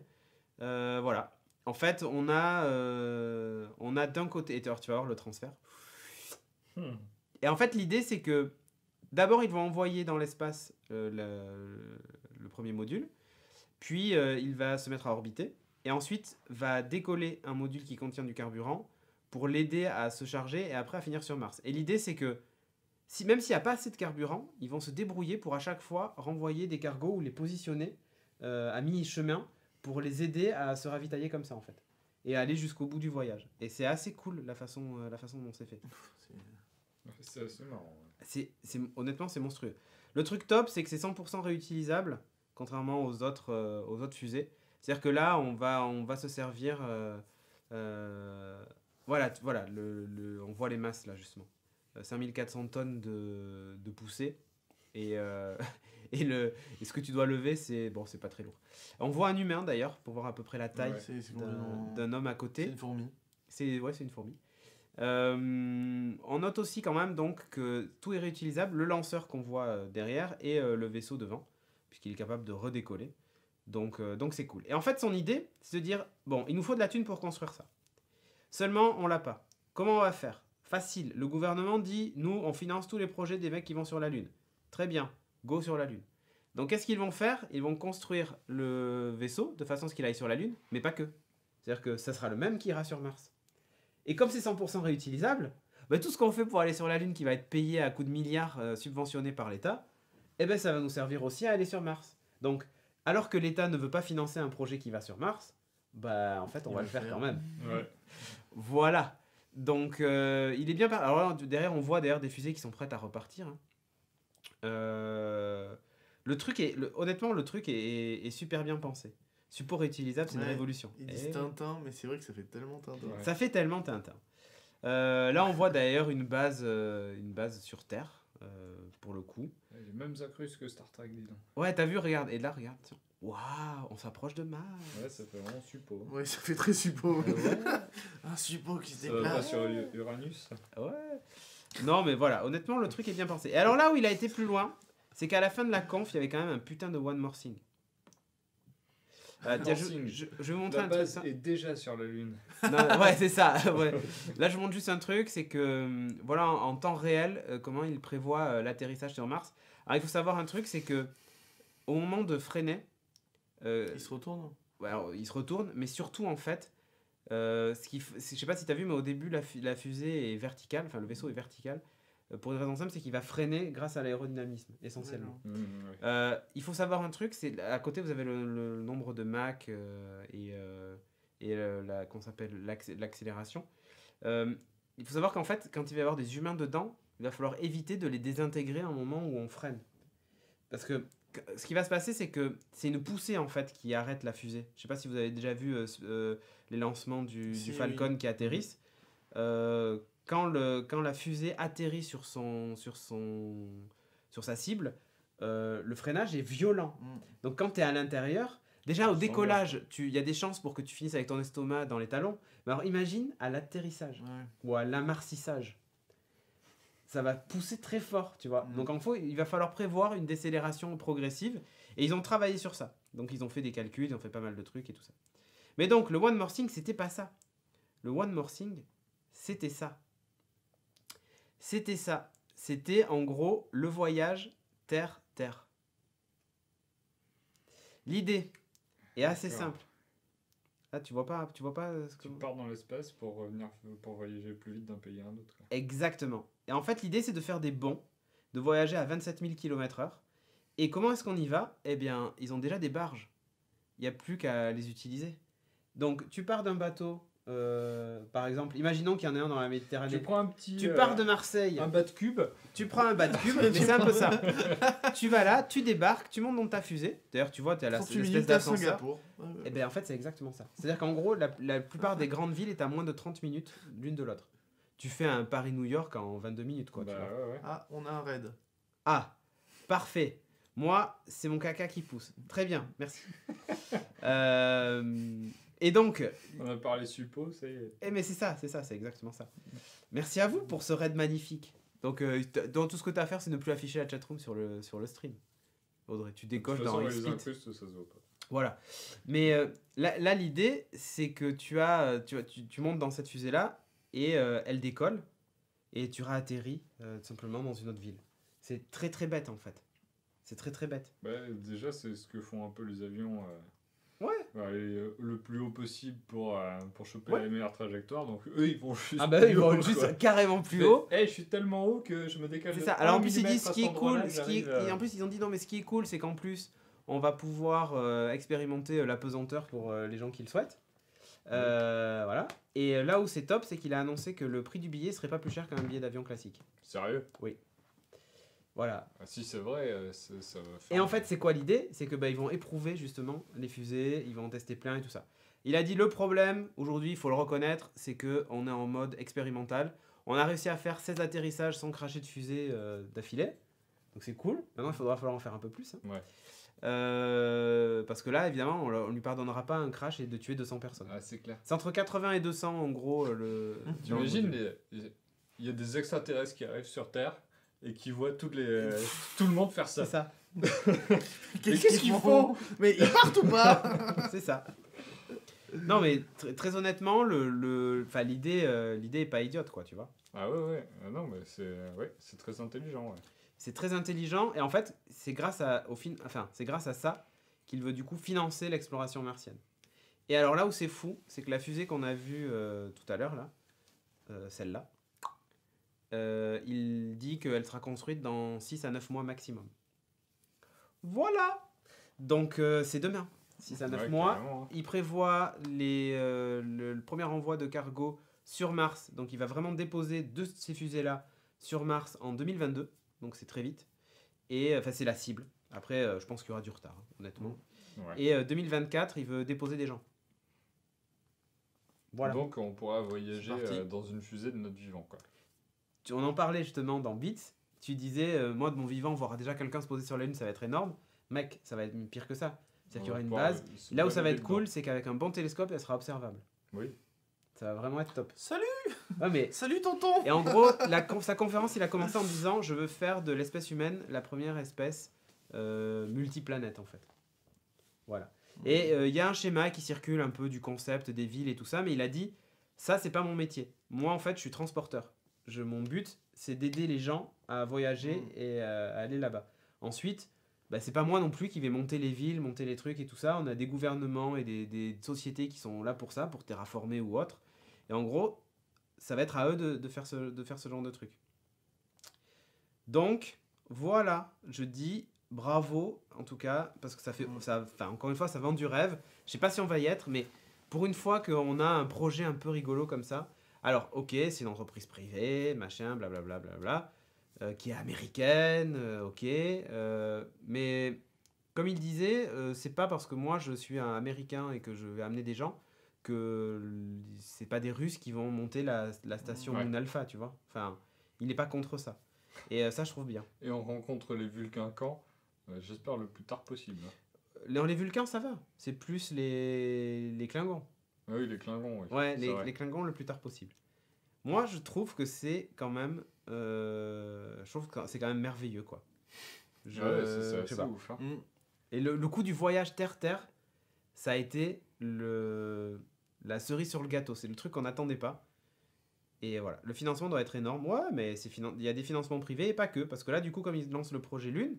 Voilà. En fait, on a d'un côté... Et tu vas voir le transfert. Et en fait, l'idée, c'est que d'abord, ils vont envoyer dans l'espace le premier module, puis il va se mettre à orbiter, et ensuite va décoller un module qui contient du carburant pour l'aider à se charger et après à finir sur Mars. Et l'idée, c'est que même s'il n'y a pas assez de carburant, ils vont se débrouiller pour à chaque fois renvoyer des cargos ou les positionner à mi-chemin pour les aider à se ravitailler comme ça, en fait. Et à aller jusqu'au bout du voyage. Et c'est assez cool la façon dont c'est fait. C'est assez marrant. Honnêtement, c'est monstrueux. Le truc top, c'est que c'est 100% réutilisable, contrairement aux autres fusées. C'est-à-dire que là, on va se servir... voilà, on voit les masses là, justement. 5400 tonnes de poussée. Et, et ce que tu dois lever, c'est pas très lourd. On voit un humain d'ailleurs, pour voir à peu près la taille d'un homme à côté. C'est une fourmi. C'est une fourmi. On note aussi quand même donc que tout est réutilisable, le lanceur qu'on voit derrière et le vaisseau devant, puisqu'il est capable de redécoller. Donc c'est cool. Et en fait, son idée, c'est de dire, bon, il nous faut de la thune pour construire ça. Seulement, on l'a pas. Comment on va faire? Facile. Le gouvernement dit, nous, on finance tous les projets des mecs qui vont sur la Lune. Très bien, go sur la Lune. Donc qu'est-ce qu'ils vont faire? Ils vont construire le vaisseau de façon à ce qu'il aille sur la Lune, mais pas que. C'est-à-dire que ça sera le même qui ira sur Mars. Et comme c'est 100% réutilisable, bah, tout ce qu'on fait pour aller sur la Lune qui va être payé à coups de milliards subventionné par l'État, eh ben, ça va nous servir aussi à aller sur Mars. Donc, alors que l'État ne veut pas financer un projet qui va sur Mars, bah en fait on va le faire quand même. Ouais. Voilà. Donc il est bien parti. Alors là, derrière, on voit d'ailleurs des fusées qui sont prêtes à repartir. Hein. Honnêtement, le truc est super bien pensé. Support réutilisable, c'est une révolution. Ils disent Tintin, mais c'est vrai que ça fait tellement Tintin. Ouais. Ça fait tellement Tintin. Là, on voit d'ailleurs une base sur Terre, pour le coup. Les mêmes accrus que Star Trek, dis donc. Ouais, t'as vu, regarde. Et là, regarde. Waouh, on s'approche de Mars. Ouais, ça fait vraiment suppo. Ouais, ça fait très suppo. Ouais. Un suppo qui se Ça va pas déplace. sur Uranus. Ouais. Non, mais voilà, honnêtement, le truc est bien pensé. Et alors là où il a été plus loin, c'est qu'à la fin de la conf, il y avait quand même un putain de One More Thing. Tiens, je vais vous montrer un truc. La base est déjà sur la Lune. Non, ouais, c'est ça. Ouais. Là, je vous montre juste un truc, c'est que, voilà, en temps réel, comment il prévoit l'atterrissage sur Mars. Alors, il faut savoir un truc, c'est que au moment de freiner... Il se retourne. Ouais, alors, il se retourne, mais surtout, en fait, je sais pas si tu as vu, mais au début, la fusée est verticale, enfin, le vaisseau est vertical. Pour une raison simple, c'est qu'il va freiner grâce à l'aérodynamisme, essentiellement. Ouais. Il faut savoir un truc, c'est à côté, vous avez le nombre de Mach et qu'on s'appelle l'accélération. Il faut savoir qu'en fait, quand il va y avoir des humains dedans, il va falloir éviter de les désintégrer à un moment où on freine. Parce que ce qui va se passer, c'est que c'est une poussée en fait qui arrête la fusée. Je sais pas si vous avez déjà vu les lancements du Falcon qui atterrissent. Quand la fusée atterrit sur sa cible, le freinage est violent. Donc quand tu es à l'intérieur, déjà au décollage, il y a des chances pour que tu finisses avec ton estomac dans les talons. Mais alors imagine à l'atterrissage ou à l'amarcissage. Ça va pousser très fort, tu vois. Donc il va falloir prévoir une décélération progressive. Et ils ont travaillé sur ça. Donc ils ont fait des calculs, ils ont fait pas mal de trucs et tout ça. Mais donc le One More Thing, c'était pas ça. Le One More Thing, c'était ça. C'était ça. C'était en gros le voyage Terre-Terre. L'idée est assez simple. Là, tu vois pas ce que... Tu pars dans l'espace pour revenir, pour voyager plus vite d'un pays à un autre. Quoi. Exactement. Et en fait, l'idée, c'est de faire des bonds, de voyager à 27 000 km/h. Et comment est-ce qu'on y va? Eh bien, ils ont déjà des barges. Il n'y a plus qu'à les utiliser. Donc, tu pars d'un bateau, par exemple, imaginons qu'il y en ait un dans la Méditerranée. Tu prends un petit. Tu pars de Marseille, un bat de cube. tu prends un bas de cube, mais c'est un peu ça. Tu vas là, tu débarques, tu montes dans ta fusée. D'ailleurs, tu vois, tu es à 38 l'espèce minutes à d'ascenseur. Singapour. Et bien, en fait, c'est exactement ça. C'est-à-dire qu'en gros, la plupart des grandes villes est à moins de 30 minutes l'une de l'autre. Tu fais un Paris-New York en 22 minutes, quoi. Bah, tu vois. ouais. Ah, on a un raid. Ah, parfait. Moi, c'est mon caca qui pousse. Très bien, merci. Et donc, On a parlé suppo, c'est. mais c'est exactement ça. Merci à vous pour ce raid magnifique. Donc, dans tout ce que tu as à faire, c'est ne plus afficher la chatroom sur le stream. Audrey, tu décoches dans les XSplit. incrustes, ça se voit pas. Voilà. Mais là, l'idée, c'est que tu montes dans cette fusée-là et elle décolle et tu réatterris tout simplement dans une autre ville. C'est très très bête en fait. C'est très très bête. Bah, déjà, c'est ce que font un peu les avions. Ouais. Aller le plus haut possible pour choper Ouais. la meilleure trajectoire. Donc eux, ils vont juste. Ah bah plus ils vont haut, juste quoi. carrément plus Mais, haut. hey, je suis tellement haut que je me décale. C'est de ça. Alors en 1 plus ils disent millimètre ce qui à est cet cool, endroit-là, j'arrive, et en plus ils ont dit non mais ce qui est cool c'est qu'en plus on va pouvoir expérimenter l'apesanteur pour les gens qui le souhaitent. Voilà. Et là où c'est top, c'est qu'il a annoncé que le prix du billet serait pas plus cher qu'un billet d'avion classique. Sérieux? Voilà. Ah, si c'est vrai, ça va faire. Et en fait, c'est quoi l'idée? C'est que ils vont éprouver justement les fusées, ils vont en tester plein et tout ça. Il a dit le problème, aujourd'hui, il faut le reconnaître, c'est que on est en mode expérimental. On a réussi à faire 16 atterrissages sans cracher de fusée d'affilée. Donc c'est cool. Maintenant, il falloir en faire un peu plus. Hein. Ouais. Parce que là, évidemment, on lui pardonnera pas un crash et de tuer 200 personnes. Ah, c'est clair. C'est entre 80 et 200 en gros le. T'imagines, il y a des extraterrestres qui arrivent sur Terre et qui voient tout le monde faire C'est ça. ça. Qu'est-ce qu'ils font? Mais ils partent ou pas? C'est ça. Non mais très honnêtement, l'idée est pas idiote quoi, tu vois. Ah ouais. Ah non, mais c'est très intelligent. Ouais. C'est très intelligent et en fait, c'est grâce à ça qu'il veut du coup financer l'exploration martienne. Et alors là où c'est fou, c'est que la fusée qu'on a vue tout à l'heure là, celle-là, il dit qu'elle sera construite dans 6 à 9 mois maximum. Voilà. Donc c'est demain. 6 à 9 Ouais, mois. carrément, hein. Il prévoit le premier envoi de cargo sur Mars. Donc il va vraiment déposer deux de ces fusées-là sur Mars en 2022. Donc c'est très vite. Et c'est la cible. Après, je pense qu'il y aura du retard, hein, honnêtement. Ouais. Et 2024, il veut déposer des gens. Voilà. Donc on pourra voyager C'est parti. dans une fusée de notre vivant. Quoi. On en parlait justement dans Beats. Tu disais, moi de mon vivant, voir déjà quelqu'un se poser sur la Lune, ça va être énorme. Mec, ça va être pire que ça. C'est-à-dire qu'il y aura une base. Là où ça va être cool, c'est qu'avec un bon télescope, elle sera observable. Oui. Ça va vraiment être top. Salut! Ouais, mais... Salut tonton! Et en gros, sa conférence, il a commencé en disant je veux faire de l'espèce humaine la première espèce multiplanète en fait. Voilà. Et il y a un schéma qui circule un peu du concept des villes et tout ça, mais il a dit ça, c'est pas mon métier. Moi, en fait, je suis transporteur. Mon but, c'est d'aider les gens à voyager et à aller là-bas. Ensuite, c'est pas moi non plus qui vais monter les villes, monter les trucs et tout ça. On a des gouvernements et des sociétés qui sont là pour ça, pour terraformer ou autre. Et en gros, ça va être à eux de faire ce genre de truc. Donc, voilà, je dis bravo, en tout cas, parce que ça fait, encore une fois, ça vend du rêve. Je sais pas si on va y être, mais pour une fois qu'on a un projet un peu rigolo comme ça, alors, ok, c'est une entreprise privée, machin, blablabla, qui est américaine, ok, mais comme il disait, c'est pas parce que moi je suis un américain et que je vais amener des gens que c'est pas des Russes qui vont monter la station Moon Alpha, tu vois. Enfin, il n'est pas contre ça. Et ça, je trouve bien. Et on rencontre les Vulcains quand? J'espère le plus tard possible. Les Vulcains, ça va. C'est plus les Klingons. Ah oui, les Klingons, oui. Ouais, les Klingons le plus tard possible. Moi, je trouve que c'est quand même... je trouve que c'est quand même merveilleux, quoi. C'est assez ouf. Hein. Et le coup du voyage terre-terre, ça a été la cerise sur le gâteau. C'est le truc qu'on n'attendait pas. Et voilà, le financement doit être énorme. Ouais, mais il y a des financements privés et pas que. Parce que là, du coup, comme ils lancent le projet Lune,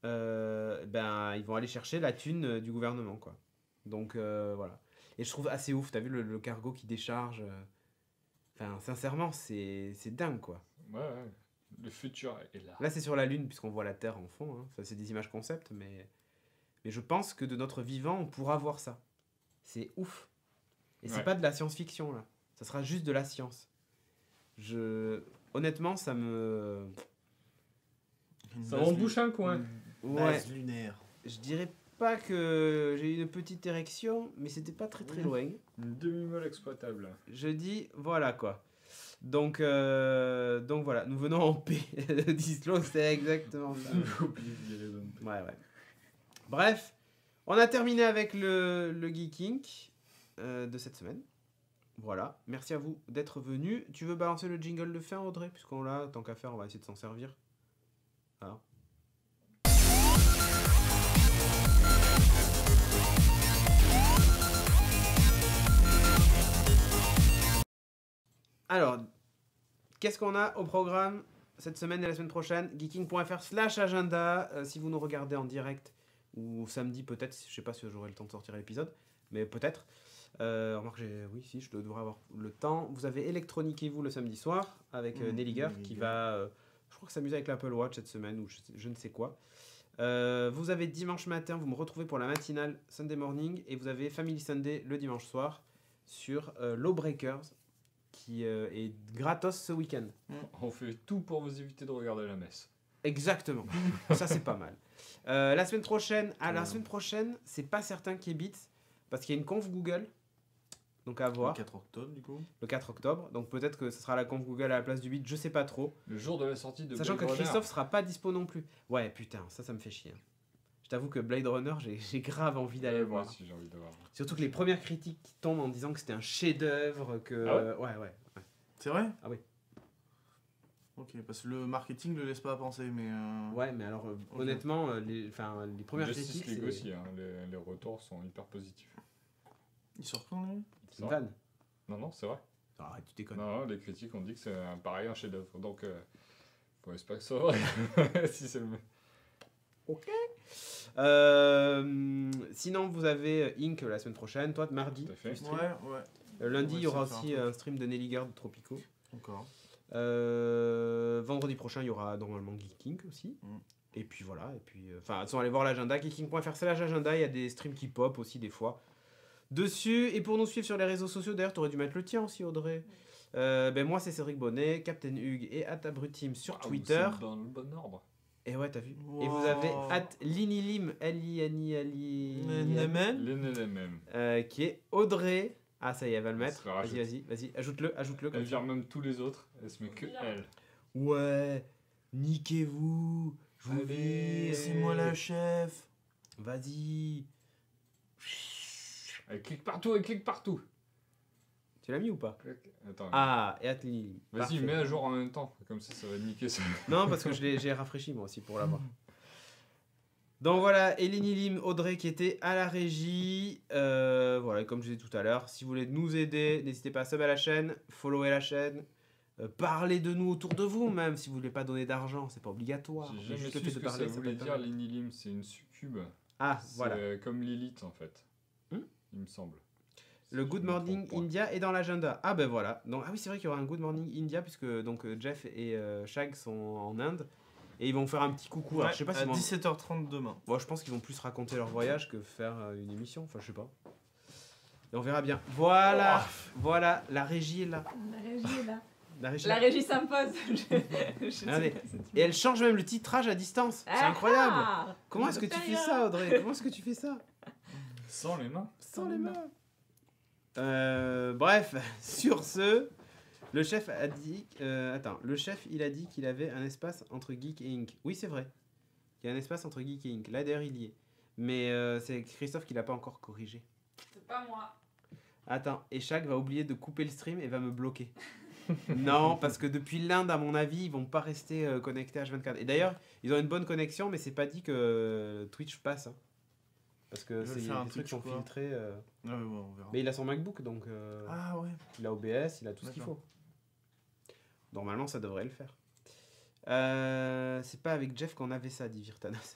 ils vont aller chercher la thune du gouvernement, quoi. Donc, voilà. Et je trouve assez ouf. T'as vu le cargo qui décharge Enfin, sincèrement, c'est dingue, quoi. Ouais. Le futur est là. Là, c'est sur la Lune, puisqu'on voit la Terre en fond. Hein. Ça, c'est des images concept, mais je pense que de notre vivant, on pourra voir ça. C'est ouf. Et c'est Ouais. pas de la science-fiction, là. Ça sera juste de la science. Honnêtement, ça me... Une Ça base embouche un coin. Une Ouais, base lunaire. je dirais pas que j'ai eu une petite érection, mais c'était pas très très loin. Une demi-molle exploitable. Je dis, voilà, quoi. Donc voilà, nous venons en paix. Dislo, c'est exactement ça. J'ai oublié de dire les bonnes paix. Ouais. Bref, on a terminé avec le Geeking de cette semaine. Voilà, merci à vous d'être venus. Tu veux balancer le jingle de fin, Audrey? Puisqu'on l'a, tant qu'à faire, on va essayer de s'en servir. Voilà. Alors, qu'est-ce qu'on a au programme cette semaine et la semaine prochaine? Geeking.fr/agenda, si vous nous regardez en direct, ou samedi peut-être, je sais pas si j'aurai le temps de sortir l'épisode, mais peut-être. Remarque, oui, si, je devrais avoir le temps. Vous avez Electroniquez-vous le samedi soir avec Nelliger qui va, je crois que s'amuser avec l'Apple Watch cette semaine ou je ne sais quoi. Vous avez dimanche matin, vous me retrouvez pour la matinale Sunday Morning et vous avez Family Sunday le dimanche soir sur Lawbreakers qui est gratos ce week-end. On fait tout pour vous éviter de regarder la messe. Exactement, ça c'est pas mal. La semaine prochaine, c'est pas certain qu'il y ait Beats parce qu'il y a une conf Google. Donc à voir. Le 4 octobre, du coup. Le 4 octobre. Donc peut-être que ce sera la conf Google à la place du 8, je sais pas trop. Le jour de la sortie de Sachant que Blade Runner. Christophe sera pas dispo non plus. Ouais, putain, ça me fait chier. Je t'avoue que Blade Runner, j'ai grave envie d'aller le Moi voir. aussi, j'ai envie de voir. Surtout que les premières critiques qui tombent en disant que c'était un chef-d'œuvre, que. Ah ouais ouais. C'est vrai? Ah oui. Ok, parce que le marketing ne le laisse pas à penser, mais... Ouais, mais alors honnêtement, les premières Justice critiques. League C'est aussi, hein, les retours sont hyper positifs. Il sort quand, lui? c'est une vanne. Non, c'est vrai. Arrête, tu déconnes. Non, les critiques ont dit que c'est pareil un chef-d'œuvre. Donc, faut espérer que ce soit vrai. Si c'est le même. Sinon, vous avez Inc la semaine prochaine. Toi, mardi. Tout à fait. tu stream. Ouais. Lundi, On va il y aura essayer de aussi faire un un stream de Nelly Gard de Tropico. Encore. Vendredi prochain, il y aura normalement Geeking aussi. Mm. Et puis voilà. Et puis, enfin, de toute façon, allez voir l'agenda. Geeking.fr/agenda. Il y a des streams qui pop aussi des fois dessus. Et pour nous suivre sur les réseaux sociaux, d'ailleurs, tu aurais dû mettre le tien aussi, Audrey. Moi, c'est Cédric Bonnet, Captain Hugues et @abruteam sur Waouh, Twitter. c'est dans le bon ordre. Et ouais, t'as vu. Wow. Et vous avez @linilim, L-I-N-I-L-I, LNLMM. qui est Audrey. Ah, ça y est, elle va le mettre. se le rajoute. Vas-y, ajoute-le Elle comme ça. vire même tous les autres. Elle se met que elle. Ouais, niquez-vous. Je vous Allez, vire. c'est moi la chef. Vas-y. Elle clique partout. Tu l'as mis ou pas? Attends. Ah, et Linilim. Vas-y, Parfait. mets à jour en même temps. Comme ça va niquer ça. Non, parce que j'ai rafraîchi moi aussi pour l'avoir. Donc voilà, Eleni Audrey qui était à la régie. Voilà, comme je disais tout à l'heure, si vous voulez nous aider, n'hésitez pas à sub à la chaîne, follower la chaîne, parlez de nous autour de vous, même si vous voulez pas donner d'argent, c'est pas obligatoire. J'ai Mais jamais juste le su fait ce de que ça parler, voulait peut être dire, pas mal. l'inilim. C'est une succube. Ah, C'est voilà. comme Lilith en fait. Hmm Il me semble. Le Si Good je me Morning trompe pas. India est dans l'agenda. Ah ben voilà. Donc, ah oui, c'est vrai qu'il y aura un Good Morning India puisque donc Jeff et Shag sont en Inde et ils vont faire un petit coucou. Alors, je sais pas à si 17h30 demain. Bon, je pense qu'ils vont plus raconter leur voyage que faire une émission. Enfin, je sais pas. Et on verra bien. Voilà, voilà, la régie est là. La régie est là. La régie. La régie s'impose. Je sais Regardez. pas si tu- Et elle change même le titrage à distance. C'est Ah incroyable. ah Comment est-ce que tu fais ça, Audrey? Comment est-ce que tu fais ça? Sans les mains. Sans les mains. Bref, sur ce, le chef a dit. Le chef, il a dit qu'il avait un espace entre Geek et Inc. Oui, c'est vrai. Il y a un espace entre Geek et Inc. Là, d'ailleurs, il y est. Mais c'est Christophe qui l'a pas encore corrigé. C'est pas moi. Attends, et Shaq va oublier de couper le stream et va me bloquer. Non, parce que depuis l'Inde, à mon avis, ils vont pas rester connectés H24. Et d'ailleurs, ils ont une bonne connexion, mais c'est pas dit que Twitch passe. Hein. Parce que Je vais c'est faire un des trucs qui Twitch sont quoi. filtrés. Ah, mais bon, on verra. Mais il a son MacBook, donc Ah ouais. il a OBS, il a tout ce qu'il D'accord. faut. Normalement, ça devrait le faire. C'est pas avec Jeff qu'on avait ça, dit Virtanas.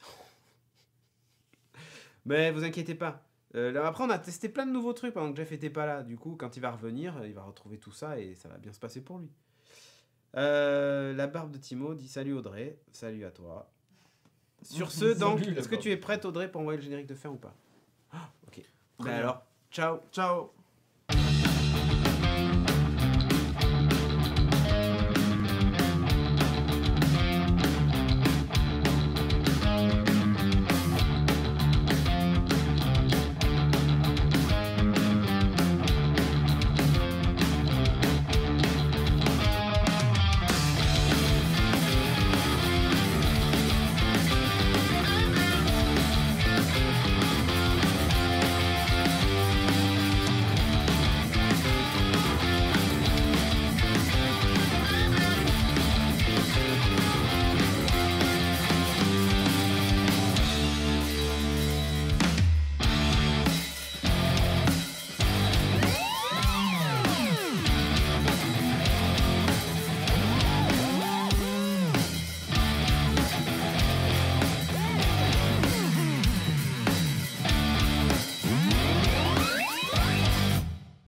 Mais vous inquiétez pas. Là, après, on a testé plein de nouveaux trucs pendant que Jeff était pas là. Du coup, quand il va revenir, il va retrouver tout ça et ça va bien se passer pour lui. La barbe de Timo dit salut Audrey, salut à toi. Sur ce, donc, Salut, la est-ce que barbe. tu es prête Audrey pour envoyer le générique de fin ou pas? Ok. Très Ben bien. alors, ciao. Ciao.